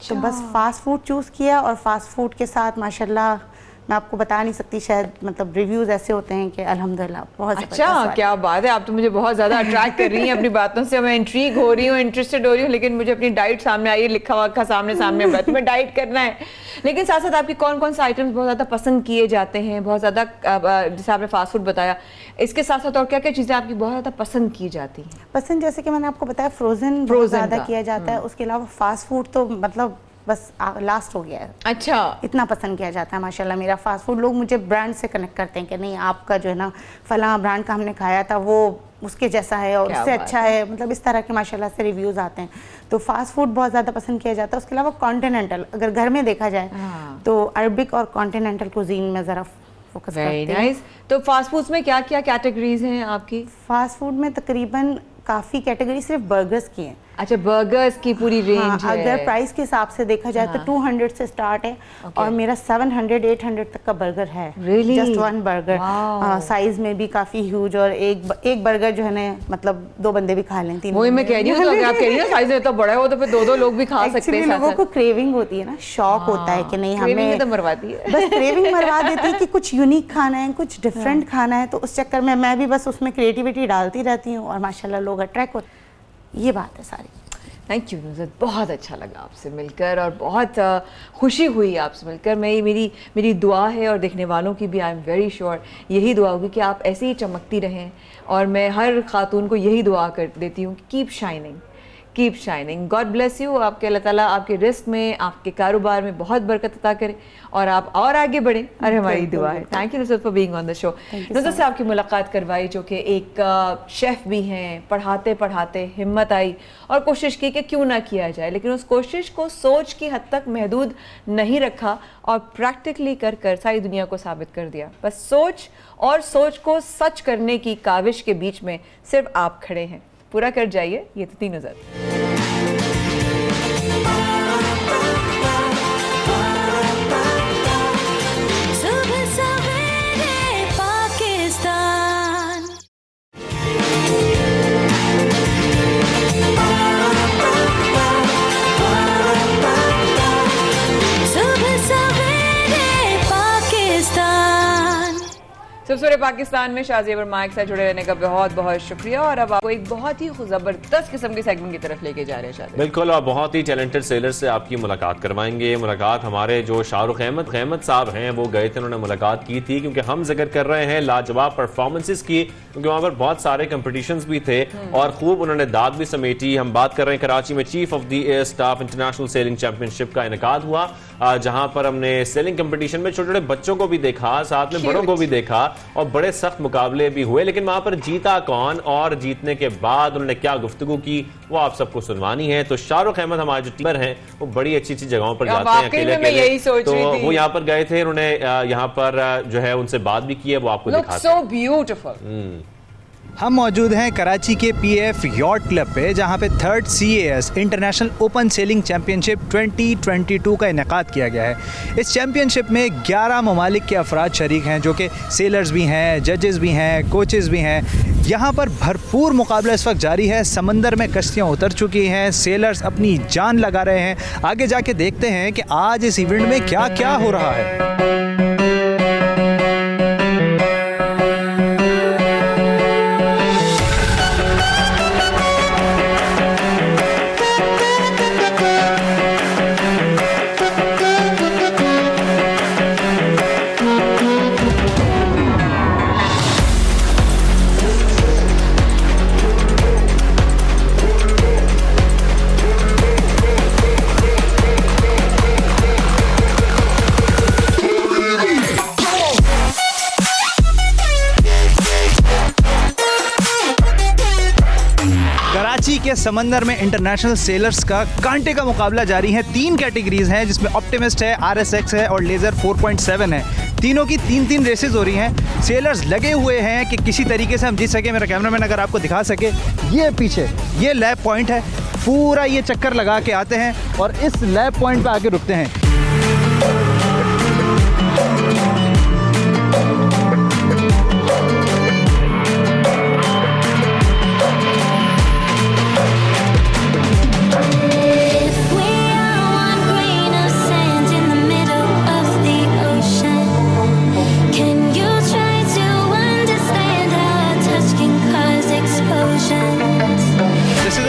तो बस फास्ट फूड चूज़ किया और फास्ट फूड के साथ माशाल्लाह मैं आपको बता नहीं सकती, शायद मतलब रिव्यूज़ ऐसे होते हैं कि अल्हम्दुलिल्लाह बहुत अच्छा, क्या बात है, आप तो मुझे बहुत ज़्यादा अट्रैक्ट कर रही हैं अपनी बातों से। मैं इंट्रीग हो रही हूँ, इंटरेस्टेड हो रही हूँ, लेकिन मुझे अपनी डाइट सामने आई है, लिखा हुआ सामने तुम्हें डाइट करना है। लेकिन साथ साथ आपकी कौन कौन से आइटम्स बहुत ज़्यादा पसंद किए जाते हैं, बहुत ज़्यादा, जैसे आपने फास्ट फूड बताया, इसके साथ साथ और क्या क्या चीज़ें आपकी बहुत ज़्यादा पसंद की जाती हैं? पसंद जैसे कि मैंने आपको बताया फ्रोजन ज़्यादा किया जाता है, उसके अलावा फास्ट फूड तो मतलब बस लास्ट हो गया है। अच्छा, इतना पसंद किया जाता है माशाल्लाह मेरा फास्ट फूड। लोग मुझे ब्रांड से कनेक्ट करते हैं कि नहीं आपका जो है ना फलां ब्रांड का हमने खाया था, वो उसके जैसा है और उससे अच्छा है, मतलब इस तरह के माशाल्लाह से रिव्यूज़ आते हैं। तो फास्ट फूड बहुत ज़्यादा पसंद किया जाता है। उसके अलावा कॉन्टिनेंटल, अगर घर में देखा जाए तो अरबिक और कॉन्टिनेंटल कुजीन में ज़रा फोकस करते हैं। तो फास्ट फूड्स में क्या क्या कैटेगरीज हैं आपकी? फास्ट फूड में तकरीबन काफ़ी कैटेगरी सिर्फ बर्गर्स की हैं। अच्छा, बर्गर्स की पूरी रेंज है। अगर प्राइस के हिसाब से देखा जाए तो 200 से स्टार्ट है और मेरा 700-800 तक का बर्गर है। Really? Just one burger, size में भी काफी ह्यूज, और एक बर्गर जो है ना मतलब 2 बंदे भी खा लें, 3। वही मैं कह रही हूँ, अगर आप कह रही हैं साइज तो बड़ा हो तो फिर 2 लोग भी खा सकते हैं। लोगों को क्रेविंग होती है ना, शौक होता है कि नहीं हमें तो मरवाती है, बस क्रेविंग मरवा देती है कि कुछ यूनिक खाना है, कुछ डिफरेंट खाना है। तो उस चक्कर में मैं भी बस उसमें क्रिएटिविटी डालती रहती हूँ और माशाल्लाह लोग अट्रैक्ट होते हैं। ये बात है सारी। थैंक यू नुज़रत, बहुत अच्छा लगा आपसे मिलकर और बहुत खुशी हुई आपसे मिलकर। मेरी दुआ है और देखने वालों की भी, आई एम वेरी श्योर यही दुआ होगी कि आप ऐसे ही चमकती रहें। और मैं हर खातून को यही दुआ कर देती हूँ, keep shining, keep shining. God bless you. आपके अल्लाह ताला आपके रिस्क में, आपके कारोबार में बहुत बरकत अता करे और आप और आगे बढ़ें, और हमारी दुआ है। Thank you Nusrat for being on the show. Nusrat से आपकी मुलाकात करवाई, जो कि एक शेफ़ भी हैं। पढ़ाते पढ़ाते हिम्मत आई और कोशिश की कि क्यों ना किया जाए, लेकिन उस कोशिश को सोच की हद तक महदूद नहीं रखा और प्रैक्टिकली कर कर सारी दुनिया को साबित कर दिया। बस सोच और सोच को सच करने की काविश के बीच में सिर्फ आप खड़े हैं। पूरा कर जाइए, ये तो थी नुज़रत। सुबह सवेरे पाकिस्तान। सुबह सवेरे पाकिस्तान। सबसरे पाकिस्तान में शाज़िया वर्मा के साथ जुड़े रहने का बहुत बहुत शुक्रिया। और अब आपको एक बहुत ही जबरदस्त किस्म के सेगमेंट की तरफ लेके जा रहे हैं शाज़िया। बिल्कुल, और बहुत ही टैलेंटेड सेलर से आपकी मुलाकात करवाएंगे। मुलाकात हमारे जो शाहरुख अहमद साहब हैं वो गए थे, उन्होंने मुलाकात की थी क्योंकि हम जिक्र कर रहे हैं लाजवाब परफॉर्मेंसेस की, क्योंकि वहाँ पर बहुत सारे कंपटीशंस भी थे और खूब उन्होंने दाद भी समेटी। हम बात कर रहे हैं कराची में chief of the air staff international selling championship का इनेकाद हुआ, जहां पर हमने सेलिंग कंपटीशन में छोटे छोटे बच्चों को भी देखा, साथ में बड़ों को भी देखा और बड़े सख्त मुकाबले भी हुए। लेकिन वहां पर जीता कौन और जीतने के बाद उन्होंने क्या गुफ्तगू की वो आप सबको सुनवानी है। तो शाहरुख अहमद हमारे जो टीमर हैं वो बड़ी अच्छी अच्छी जगहों पर जाते हैं अकेले, तो वो यहाँ पर गए थे, उन्होंने यहाँ पर जो है उनसे बात भी की है, वो आपको दिखाते हैं। So beautiful. हम मौजूद हैं कराची के PF यॉट क्लब पे, जहाँ पे 3rd CAS international open sailing championship 2022 का इनेकाद किया गया है। इस चैम्पियनशिप में 11 ममालिक के अफराद शरीक हैं, जो कि सेलर्स भी हैं, जजेस भी हैं, कोचेस भी हैं। यहाँ पर भरपूर मुकाबला इस वक्त जारी है। समंदर में कश्तियाँ उतर चुकी हैं, सेलर्स अपनी जान लगा रहे हैं। आगे जाके देखते हैं कि आज इस इवेंट में क्या क्या हो रहा है। कराची के समंदर में इंटरनेशनल सेलर्स का कांटे का मुकाबला जारी है। 3 कैटेगरीज हैं, जिसमें ऑप्टिमिस्ट है, RSX है और लेज़र 4.7 है। तीनों की 3 रेसेस हो रही हैं। सेलर्स लगे हुए हैं कि किसी तरीके से हम जीत सके। मेरा कैमरामैन अगर आपको दिखा सके, ये पीछे ये लैब पॉइंट है, पूरा ये चक्कर लगा के आते हैं और इस लैब पॉइंट पे आके रुकते हैं।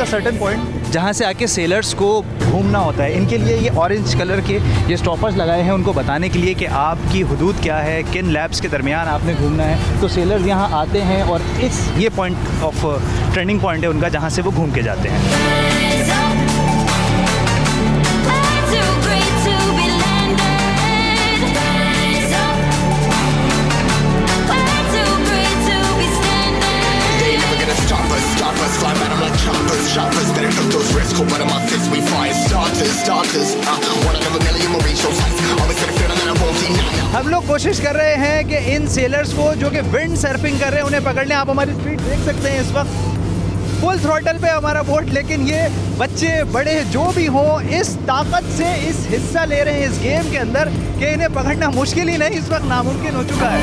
सर्टेन पॉइंट जहाँ से आके सेलर्स को घूमना होता है। इनके लिए ये ऑरेंज कलर के ये स्टॉपर्स लगाए हैं, उनको बताने के लिए कि आपकी हुदूद क्या है, किन लैब्स के दरमियान आपने घूमना है। तो सेलर्स यहाँ आते हैं और ये पॉइंट ऑफ ट्रेंडिंग पॉइंट है उनका, जहाँ से वो घूम के जाते हैं। हम लोग कोशिश कर रहे हैं कि इन सेलर्स को जो कि विंड सर्फिंग कर रहे हैं उन्हें पकड़ने। आप हमारी स्पीड देख सकते हैं, इस वक्त फुल थ्रॉटल पे हमारा बोट, लेकिन ये बच्चे बड़े जो भी हो इस ताकत से इस हिस्सा ले रहे हैं इस गेम के अंदर कि इन्हें पकड़ना मुश्किल ही नहीं, इस वक्त नामुमकिन हो चुका है।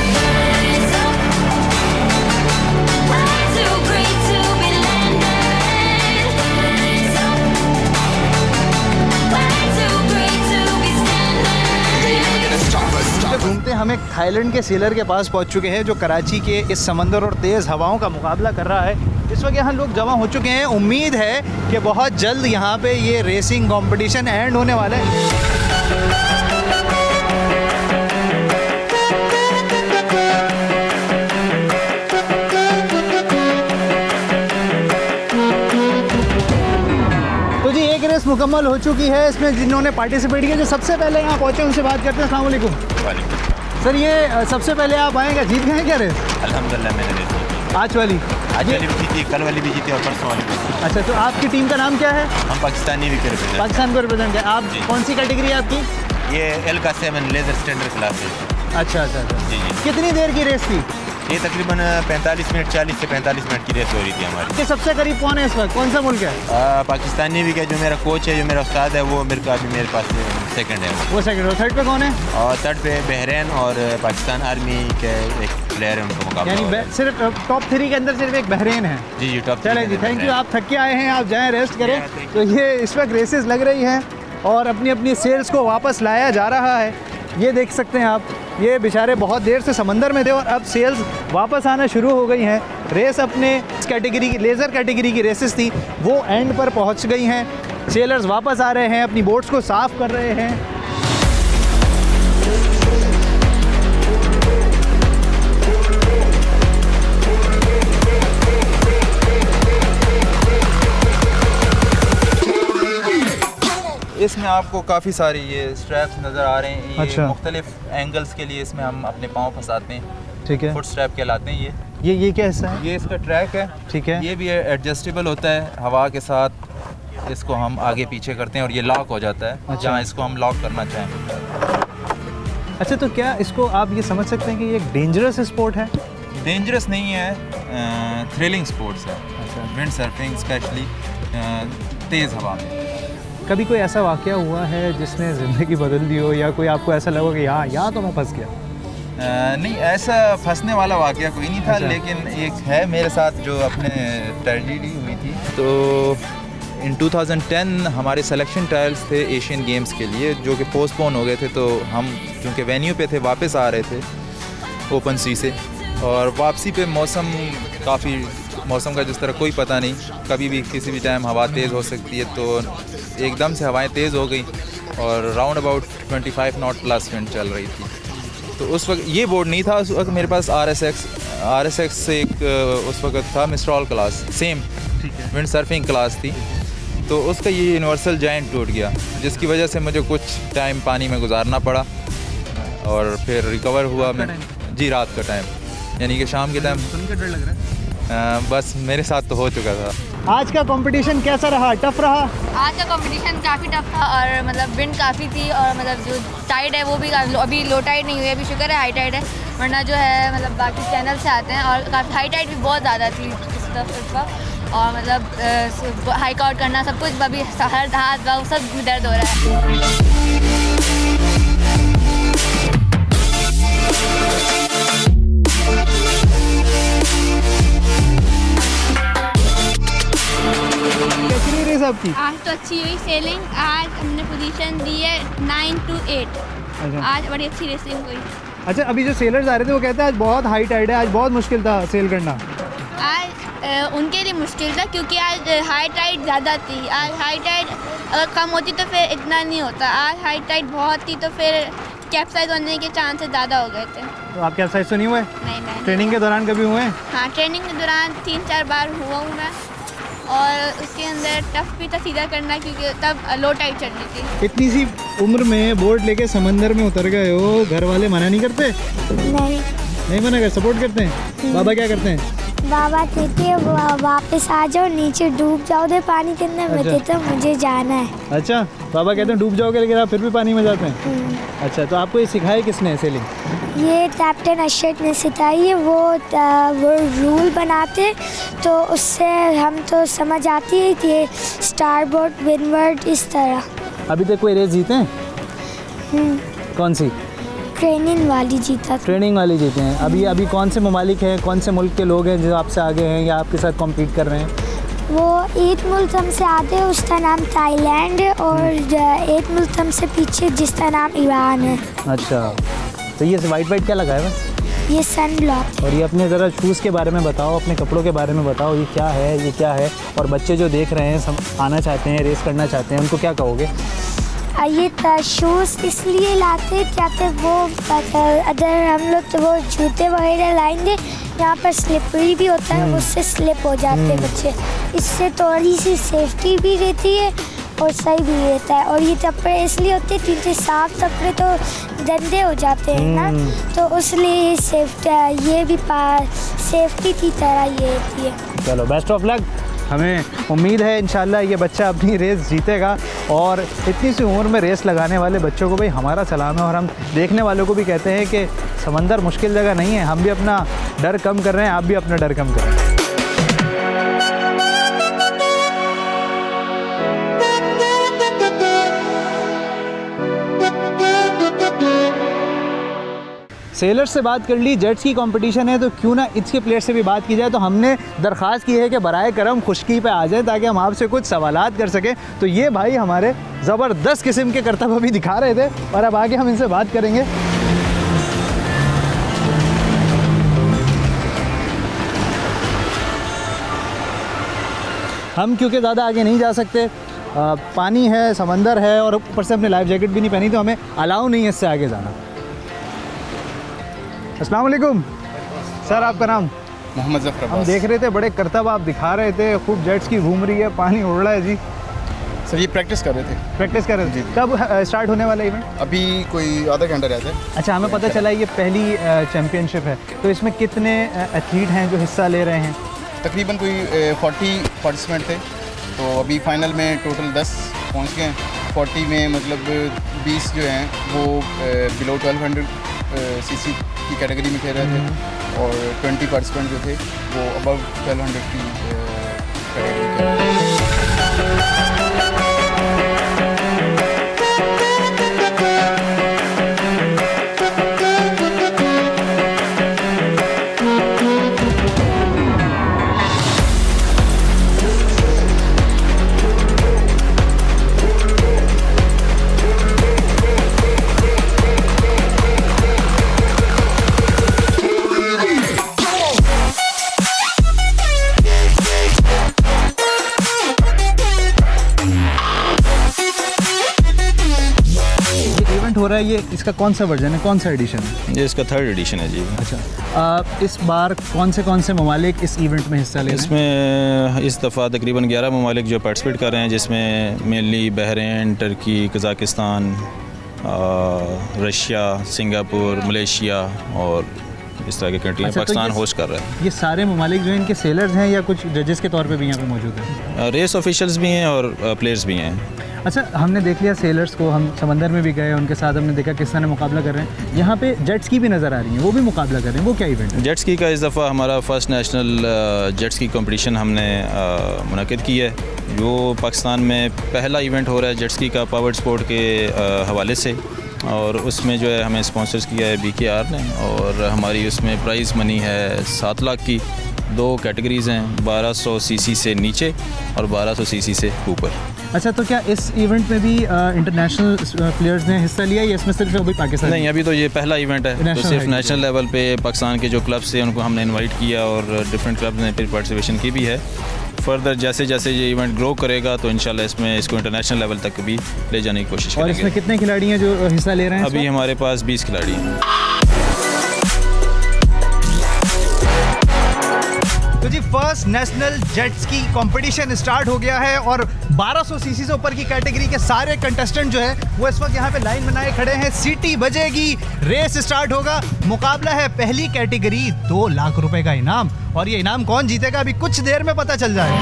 घूमते हम एक थाईलैंड के सेलर के पास पहुंच चुके हैं, जो कराची के इस समंदर और तेज़ हवाओं का मुकाबला कर रहा है। इस वक्त यहाँ लोग जमा हो चुके हैं। उम्मीद है कि बहुत जल्द यहाँ पे ये रेसिंग कंपटीशन एंड होने वाला है। तो जी एक रेस मुकम्मल हो चुकी है। इसमें जिन्होंने पार्टिसिपेट किया, जो सबसे पहले यहाँ पहुँचे उनसे बात करते हैं। अस्सलाम वालेकुम। सर, ये सबसे पहले आप आएगा, जीत गए क्या रेस? अल्हम्दुलिल्लाह मैंने रेस जीती। आज वाली भी जीती, कल वाली भी जीती और परसों वाली भी जीती। अच्छा, तो आपकी टीम का नाम क्या है? हम पाकिस्तानी भी रिप्रेजेंट। पाकिस्तान को रिप्रेजेंट है। आप कौन सी कैटेगरी है आपकी? ये L7 लेजर स्टैंडर्ड क्लास है। अच्छा। जी। कितनी देर की रेस थी? ये तकरीबन 45 मिनट, 40 से 45 मिनट की रेस हो रही थी हमारी। कि सबसे करीब कौन है इस वक्त? कौन सा मुल्क है? पाकिस्तानी भी क्या, जो मेरा कोच है, जो मेरा उस्ताद है, वो मेरे पास सेकंड है। वो सेकंड है। थर्ड पे कौन है? और थर्ड पे बहरीन और पाकिस्तान आर्मी के एक प्लेयर है, उनको मुकाबला। यानी सिर्फ टॉप 3 के अंदर सिर्फ एक बहरीन है। जी टॉप। चले जी, थैंक यू। आप थक के आए हैं, आप जाएँ रेस्ट करें। तो ये इस वक्त रेसेस लग रही हैं और अपनी अपनी सेल्स को वापस लाया जा रहा है। ये देख सकते हैं आप, ये बेचारे बहुत देर से समंदर में थे और अब सेल्स वापस आना शुरू हो गई हैं। रेस अपने कैटेगरी की, लेज़र कैटेगरी की रेसेस थी, वो एंड पर पहुंच गई हैं। सेलर्स वापस आ रहे हैं, अपनी बोट्स को साफ़ कर रहे हैं। इसमें आपको काफ़ी सारी ये स्ट्रैप्स नज़र आ रहे हैं। अच्छा। ये मुख्तलिफ एंगल्स के लिए इसमें हम अपने पाँव फंसाते हैं। ठीक है। फुट स्ट्रैप कहलाते हैं ये क्या हिस्सा है? ये इसका ट्रैक है। ठीक है। ये भी एडजस्टेबल होता है, हवा के साथ इसको हम आगे पीछे करते हैं और ये लॉक हो जाता है। अच्छा। जहाँ इसको हम लॉक करना चाहें। अच्छा, तो क्या इसको आप ये समझ सकते हैं कि ये एक डेंजरस स्पोर्ट है? डेंजरस नहीं है, थ्रिलिंग स्पोर्ट्स है। विंड सर्फिंग स्पेशली तेज़ हवा में। कभी कोई ऐसा वाक़या हुआ है जिसने ज़िंदगी बदल दी हो, या कोई आपको ऐसा लगा कि यहाँ तो मैं फंस गया? नहीं, ऐसा फंसने वाला वाक़या कोई नहीं था। लेकिन एक है मेरे साथ जो अपने ट्रेजेडी हुई थी। तो इन 2010 हमारे सिलेक्शन ट्रायल्स थे एशियन गेम्स के लिए, जो कि पोस्टपोन हो गए थे। तो हम चूँकि वेन्यू पे थे, वापस आ रहे थे ओपन सी से, और वापसी पे मौसम का जिस तरह कोई पता नहीं, कभी भी किसी भी टाइम हवा तेज़ हो सकती है। तो एकदम से हवाएं तेज़ हो गई और round about 25 not plus wind चल रही थी। तो उस वक्त ये बोर्ड नहीं था, उस वक्त मेरे पास RSX से एक उस वक्त था Mistral class, same windsurfing class थी। तो उसका ये यूनिवर्सल जायंट टूट गया, जिसकी वजह से मुझे कुछ टाइम पानी में गुजारना पड़ा और फिर रिकवर हुआ मैं। जी, रात का टाइम, यानी कि शाम के टाइम। सुन के डर लग रहा है। बस मेरे साथ तो हो चुका था। आज का कंपटीशन कैसा रहा? टफ रहा? आज का कंपटीशन काफ़ी टफ था, और मतलब विंड काफ़ी थी, और मतलब जो टाइड है वो भी अभी लो टाइड नहीं हुई है, अभी शुक्र है हाई टाइड है, वरना जो है मतलब बाकी चैनल से आते हैं। और काफ़ी हाई टाइड भी बहुत ज़्यादा थी इस वक्त, और मतलब हाइक आउट करना सब कुछ, अभी हर हाथ पाँव सब दर्द हो रहा है। कैसी रेस आपकी? आज तो अच्छी हुई सेलिंग। आज हमने पोजीशन दी है 9 to 8। आज बड़ी अच्छी रेसिंग हुई। अच्छा, अभी जो सेलर्स आ रहे थे वो कहते हैं आज बहुत हाई टाइड है, आज बहुत मुश्किल था सेल करना। आज उनके लिए मुश्किल था क्योंकि आज हाई टाइड ज़्यादा थी। आज हाई टाइड अगर कम होती तो फिर इतना नहीं होता। आज हाई टाइड बहुत थी तो फिर कैप्साइज होने के चांसेस ज़्यादा हो गए थे। तो आप कैप्साइज तो नहीं हुए? नहीं। ट्रेनिंग के दौरान कभी हुए? हाँ, ट्रेनिंग के दौरान 3-4 बार हुआ हूँ मैं, और उसके अंदर टफ भी था सीधा करना क्योंकि तब लो टाइड चल रही थी। इतनी सी उम्र में बोर्ड लेके समंदर में उतर गए हो, घर वाले मना नहीं करते? नहीं मना कर, सपोर्ट करते हैं। बाबा क्या करते हैं? बाबा कहते हैं वापस आ जाओ, नीचे डूब जाओ दे पानी के अंदर। मैं कहता हूँ मुझे जाना है। अच्छा, बाबा कहते हैं डूब जाओगे, लेकिन आप फिर भी पानी में जाते हैं। अच्छा, तो आपको ये सिखाई किसने सेलिंग? ये कैप्टन अशरफ ने सिखाई है। वो रूल बनाते तो उससे हम तो समझ आती है कि स्टारबोर्ड विंडवर्ड इस तरह। अभी तक कोई रेस जीते हैं? कौन सी? ट्रेनिंग वाली जीता। ट्रेनिंग वाली जीते हैं। अभी कौन से ममालिक हैं, कौन से मुल्क के लोग हैं जो आपसे आगे हैं या आपके साथ कॉम्पीट कर रहे हैं? वो एक मुल्क हमसे आगे है, उसका नाम थाईलैंड है, और एक मुल्क हमसे पीछे जिसका नाम ईरान है। अच्छा, तो ये वाइट क्या लगा है? ये सन ब्लॉक। और ये अपने ज़रा शूज़ के बारे में बताओ, अपने कपड़ों के बारे में बताओ, ये क्या है? और बच्चे जो देख रहे हैं, आना चाहते हैं, रेस करना चाहते हैं, उनको क्या कहोगे? ये शूज़ इसलिए लाते क्या वो अगर हम लोग तो वो जूते वगैरह लाएंगे, यहाँ पर स्लिपरी भी होता है, उससे स्लिप हो जाते हैं बच्चे। इससे थोड़ी सी सेफ्टी भी रहती है और सही भी रहता है। और ये कपड़े इसलिए होते हैं क्योंकि साफ कपड़े तो गंदे हो जाते हैं ना, तो इसलिए ये भी सेफ्टी की तरह ये रहती है। चलो, बेस्ट ऑफ लक। हमें उम्मीद है इंशाल्लाह ये बच्चा अपनी रेस जीतेगा। और इतनी सी उम्र में रेस लगाने वाले बच्चों को भाई हमारा सलाम है। और हम देखने वालों को भी कहते हैं कि समंदर मुश्किल जगह नहीं है, हम भी अपना डर कम कर रहे हैं, आप भी अपना डर कम करें। सेलर से बात कर ली, जेट्स की कंपटीशन है तो क्यों ना इसके प्लेयर से भी बात की जाए। तो हमने दरख्वास्त की है कि बराए करम खुश्की पे आ जाए ताकि हम आपसे कुछ सवालात कर सकें। तो ये भाई हमारे ज़बरदस्त किस्म के करतब अभी दिखा रहे थे और अब आगे हम इनसे बात करेंगे। हम क्योंकि ज़्यादा आगे नहीं जा सकते, पानी है, समंदर है और ऊपर से हमने लाइफ जैकेट भी नहीं पहनी, तो हमें अलाउ नहीं है इससे आगे जाना। अस्सलाम वालेकुम सर, आपका नाम? मोहम्मद ज़फ़र। हम देख रहे थे बड़े करतब आप दिखा रहे थे, खूब जेट्स की घूम रही है, पानी उड़ रहा है जी। सर ये प्रैक्टिस कर रहे थे। प्रैक्टिस कर रहे थे? कब स्टार्ट होने वाला इवेंट? अभी कोई आधा घंटा रहता है। अच्छा, हमें पता चला ये पहली चैम्पियनशिप है, तो इसमें कितने एथलीट हैं जो हिस्सा ले रहे हैं? तकरीबन कोई 40 पार्टिसिपेंट थे, तो अभी फाइनल में टोटल 10 पहुँच गए हैं। 40 में मतलब 20 जो हैं वो बिलो 1200 सीसी की कैटेगरी में खेल रहे थे और 20 पार्टिसिपेंट जो थे वो अबव 1200 की कैटेगरी में खेल रहे थे। हो रहा है ये, इसका कौन सा वर्जन है, कौन सा एडिशन है? ये इसका 3rd एडिशन है जी। अच्छा, इस बार कौन से ममालिक इस इवेंट में हिस्सा ले रहे हैं? इसमें इस दफ़ा तकरीबन 11 ममालिक जो पार्टिसिपेट कर रहे हैं, जिसमें mainly Bahrain, Turkey, Kazakhstan, Russia, Singapore, Malaysia और इस तरह के कंट्री में पाकिस्तान होस्ट कर रहा है। ये सारे ममालिक जो हैं इनके सेलर्स हैं या कुछ जजेस के तौर पे भी यहाँ पे मौजूद हैं? रेस ऑफिशियल्स भी हैं और प्लेयर्स भी हैं। अच्छा, हमने देख लिया सेलर्स को, हम समंदर में भी गए, उनके साथ हमने देखा किस तरह मुकाबला कर रहे हैं। यहाँ पे जेट स्की भी नज़र आ रही हैं, वो भी मुकाबला कर रहे हैं, वो क्या इवेंट है? जेट स्की का इस दफ़ा हमारा first national jet ski competition हमने मुनक़िद की है। जो पाकिस्तान में पहला इवेंट हो रहा है जेट स्की का पावर्ड स्पोर्ट के हवाले से, और उसमें जो है हमें स्पॉन्सर्स किया है BKR ने, और हमारी उसमें प्राइज़ मनी है 7 लाख की। 2 कैटेगरीज़ हैं, 1200 सीसी से नीचे और 1200 सीसी से ऊपर। अच्छा, तो क्या इस इवेंट में भी इंटरनेशनल प्लेयर्स ने हिस्सा लिया या इसमें सिर्फ अभी पाकिस्तान? नहीं, अभी तो ये पहला इवेंट है, तो सिर्फ नेशनल लेवल पे पाकिस्तान के जो क्लब्स थे उनको हमने इनवाइट किया और डिफरेंट क्लब्स ने फिर पार्टिसिपेशन की भी है। फर्दर जैसे जैसे ये इवेंट ग्रो करेगा तो इंशाल्लाह इसमें इसको इंटरनेशनल लेवल तक भी ले जाने की कोशिश करेंगे। और इसमें कितने खिलाड़ी हैं जो हिस्सा ले रहे हैं? अभी हमारे पास 20 खिलाड़ी हैं। तो जी first national jet ski competition start हो गया है और 1200 सीसी से ऊपर की कैटेगरी के सारे कंटेस्टेंट जो है वो इस वक्त यहाँ पे लाइन बनाए खड़े हैं। सीटी बजेगी, रेस स्टार्ट होगा, मुकाबला है पहली कैटेगरी, 2 लाख रुपए का इनाम, और ये इनाम कौन जीतेगा अभी कुछ देर में पता चल जाएगा।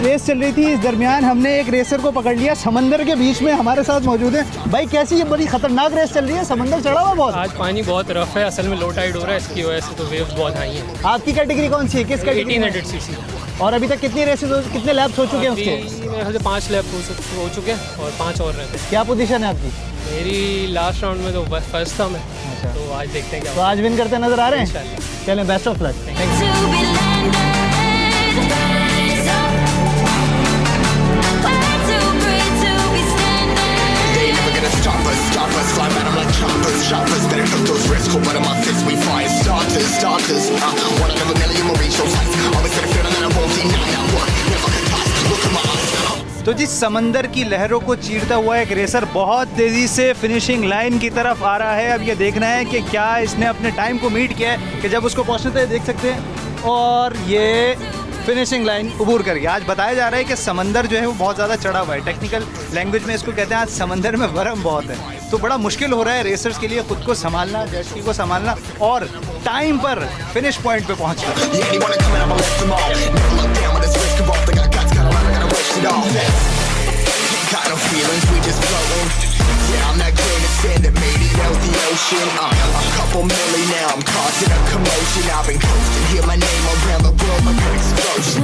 रेस चल रही थी, इस दरमियान हमने एक रेसर को पकड़ लिया, समंदर के बीच में हमारे साथ मौजूद है। भाई कैसी ये बड़ी खतरनाक रेस चल रही है, समंदर चढ़ा हुआ बहुत? आज पानी बहुत रफ है, असल में लो टाइड हो रहा है, इसकी वजह से तो वेव्स बहुत हाई हैं। आपकी कैटेगरी कौन सी है, किस कैटेगरी? 1800 सीसी। और अभी तक कितनी रेसेस, कितने लैप्स हो चुके हैं उसके? मेरे ख्याल से 5 लैप हो चुके हैं और 5 और रहते हैं। क्या पोजीशन है आपकी? मेरी लास्ट राउंड में तो फर्स्ट था मैं। अच्छा, तो आज देखते हैं क्या। तो आज विन करते नजर आ रहे हैं? चलें, best of luck. Shoppers, better took those risks. Hold one of my fists, we fire starters. One out of a million, we'll reach those heights. Always got a feeling that I won't deny. I work, never toss. Look at my eyes. तो जिस समंदर की लहरों को चीरता हुआ एक रेसर बहुत तेजी से फिनिशिंग लाइन की तरफ आ रहा है। अब ये देखना है कि क्या इसने अपने टाइम को मीट किया है, कि जब उसको पहुंचना है देख सकते हैं। और ये फिनिशिंग लाइन अबूर कर गया। आज बताया जा रहा है कि समंदर जो है वो बहुत ज़्यादा चढ़ा हुआ है, टेक्निकल लैंग्वेज में इसको कहते हैं आज समंदर में बर्फ बहुत है, तो बड़ा मुश्किल हो रहा है रेसर्स के लिए खुद को संभालना, जेट स्की को संभालना और टाइम पर फिनिश पॉइंट पे पहुंचना। Yeah, I'm that grain of sand that made it out the ocean. A couple million now, I'm causing a commotion. I've been coasting, hear my name around the world like an explosion.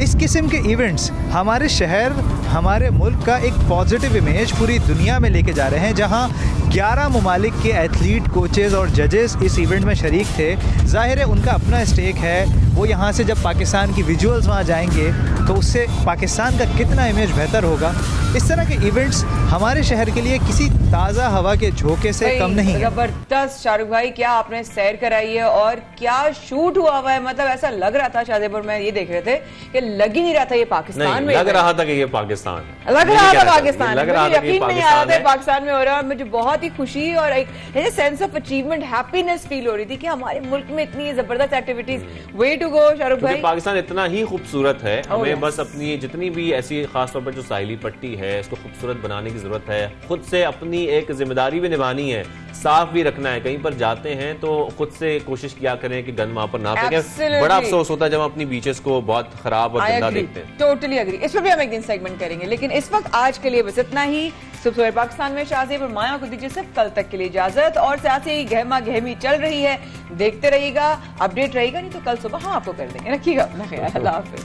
इस किस्म के इवेंट्स हमारे शहर, हमारे मुल्क का एक पॉजिटिव इमेज पूरी दुनिया में लेके जा रहे हैं, जहां 11 ममालिक के एथलीट, कोचेज़ और जजेस इस इवेंट में शरीक थे। ज़ाहिर है उनका अपना स्टेक है, वो यहाँ से जब पाकिस्तान की विजुअल्स वहाँ जाएंगे तो उससे पाकिस्तान का कितना इमेज बेहतर होगा। इस तरह के इवेंट्स हमारे शहर के लिए किसी ताज़ा हवा के झोंके से कम नहीं है। ज़बरदस्त शाहरुख भाई, क्या आपने सैर कराई है और क्या शूट हुआ है। मतलब ऐसा लग रहा था शाहजेपुर में, ये देख रहे थे कि लग ही नहीं रहा था ये पाकिस्तान में, लग रहा था कि ये पाकिस्तान है, लग रहा था पाकिस्तान, लग रहा था कि यकीन नहीं आ रहा था पाकिस्तान में हो रहा है। मुझे बहुत ही खुशी और एक sense of achievement, happiness feel हो रही थी कि हमारे मुल्क में इतनी जबरदस्त activities. Way to go Shahrukh भाई, पाकिस्तान इतना ही खूबसूरत है, हमें बस अपनी जितनी भी ऐसी खासतौर पर जो साहिली पट्टी है इसको खूबसूरत बनाने की जरूरत है। खुद से अपनी एक जिम्मेदारी भी निभानी है, साफ भी रखना है। कहीं पर जाते हैं तो खुद से कोशिश किया करें कि गंद वहां पर ना फेंकें। बड़ा अफसोस होता है जब हम अपनी बीचेस को बहुत खराब और गंदा देखते हैं। Totally agree. इस पर भी हम एक दिन सेगमेंट करेंगे, लेकिन इस वक्त आज के लिए बस इतना ही। सुबह पाकिस्तान में शाहजेब और माया को दीजिए सिर्फ कल तक के लिए इजाजत। और सियासी गहमा गहमी चल रही है, देखते रहिएगा, अपडेट रहेगा, नहीं तो कल सुबह हम आपको कर देंगे। रखिएगा अपना ख्याल। अल्लाह हाफिज।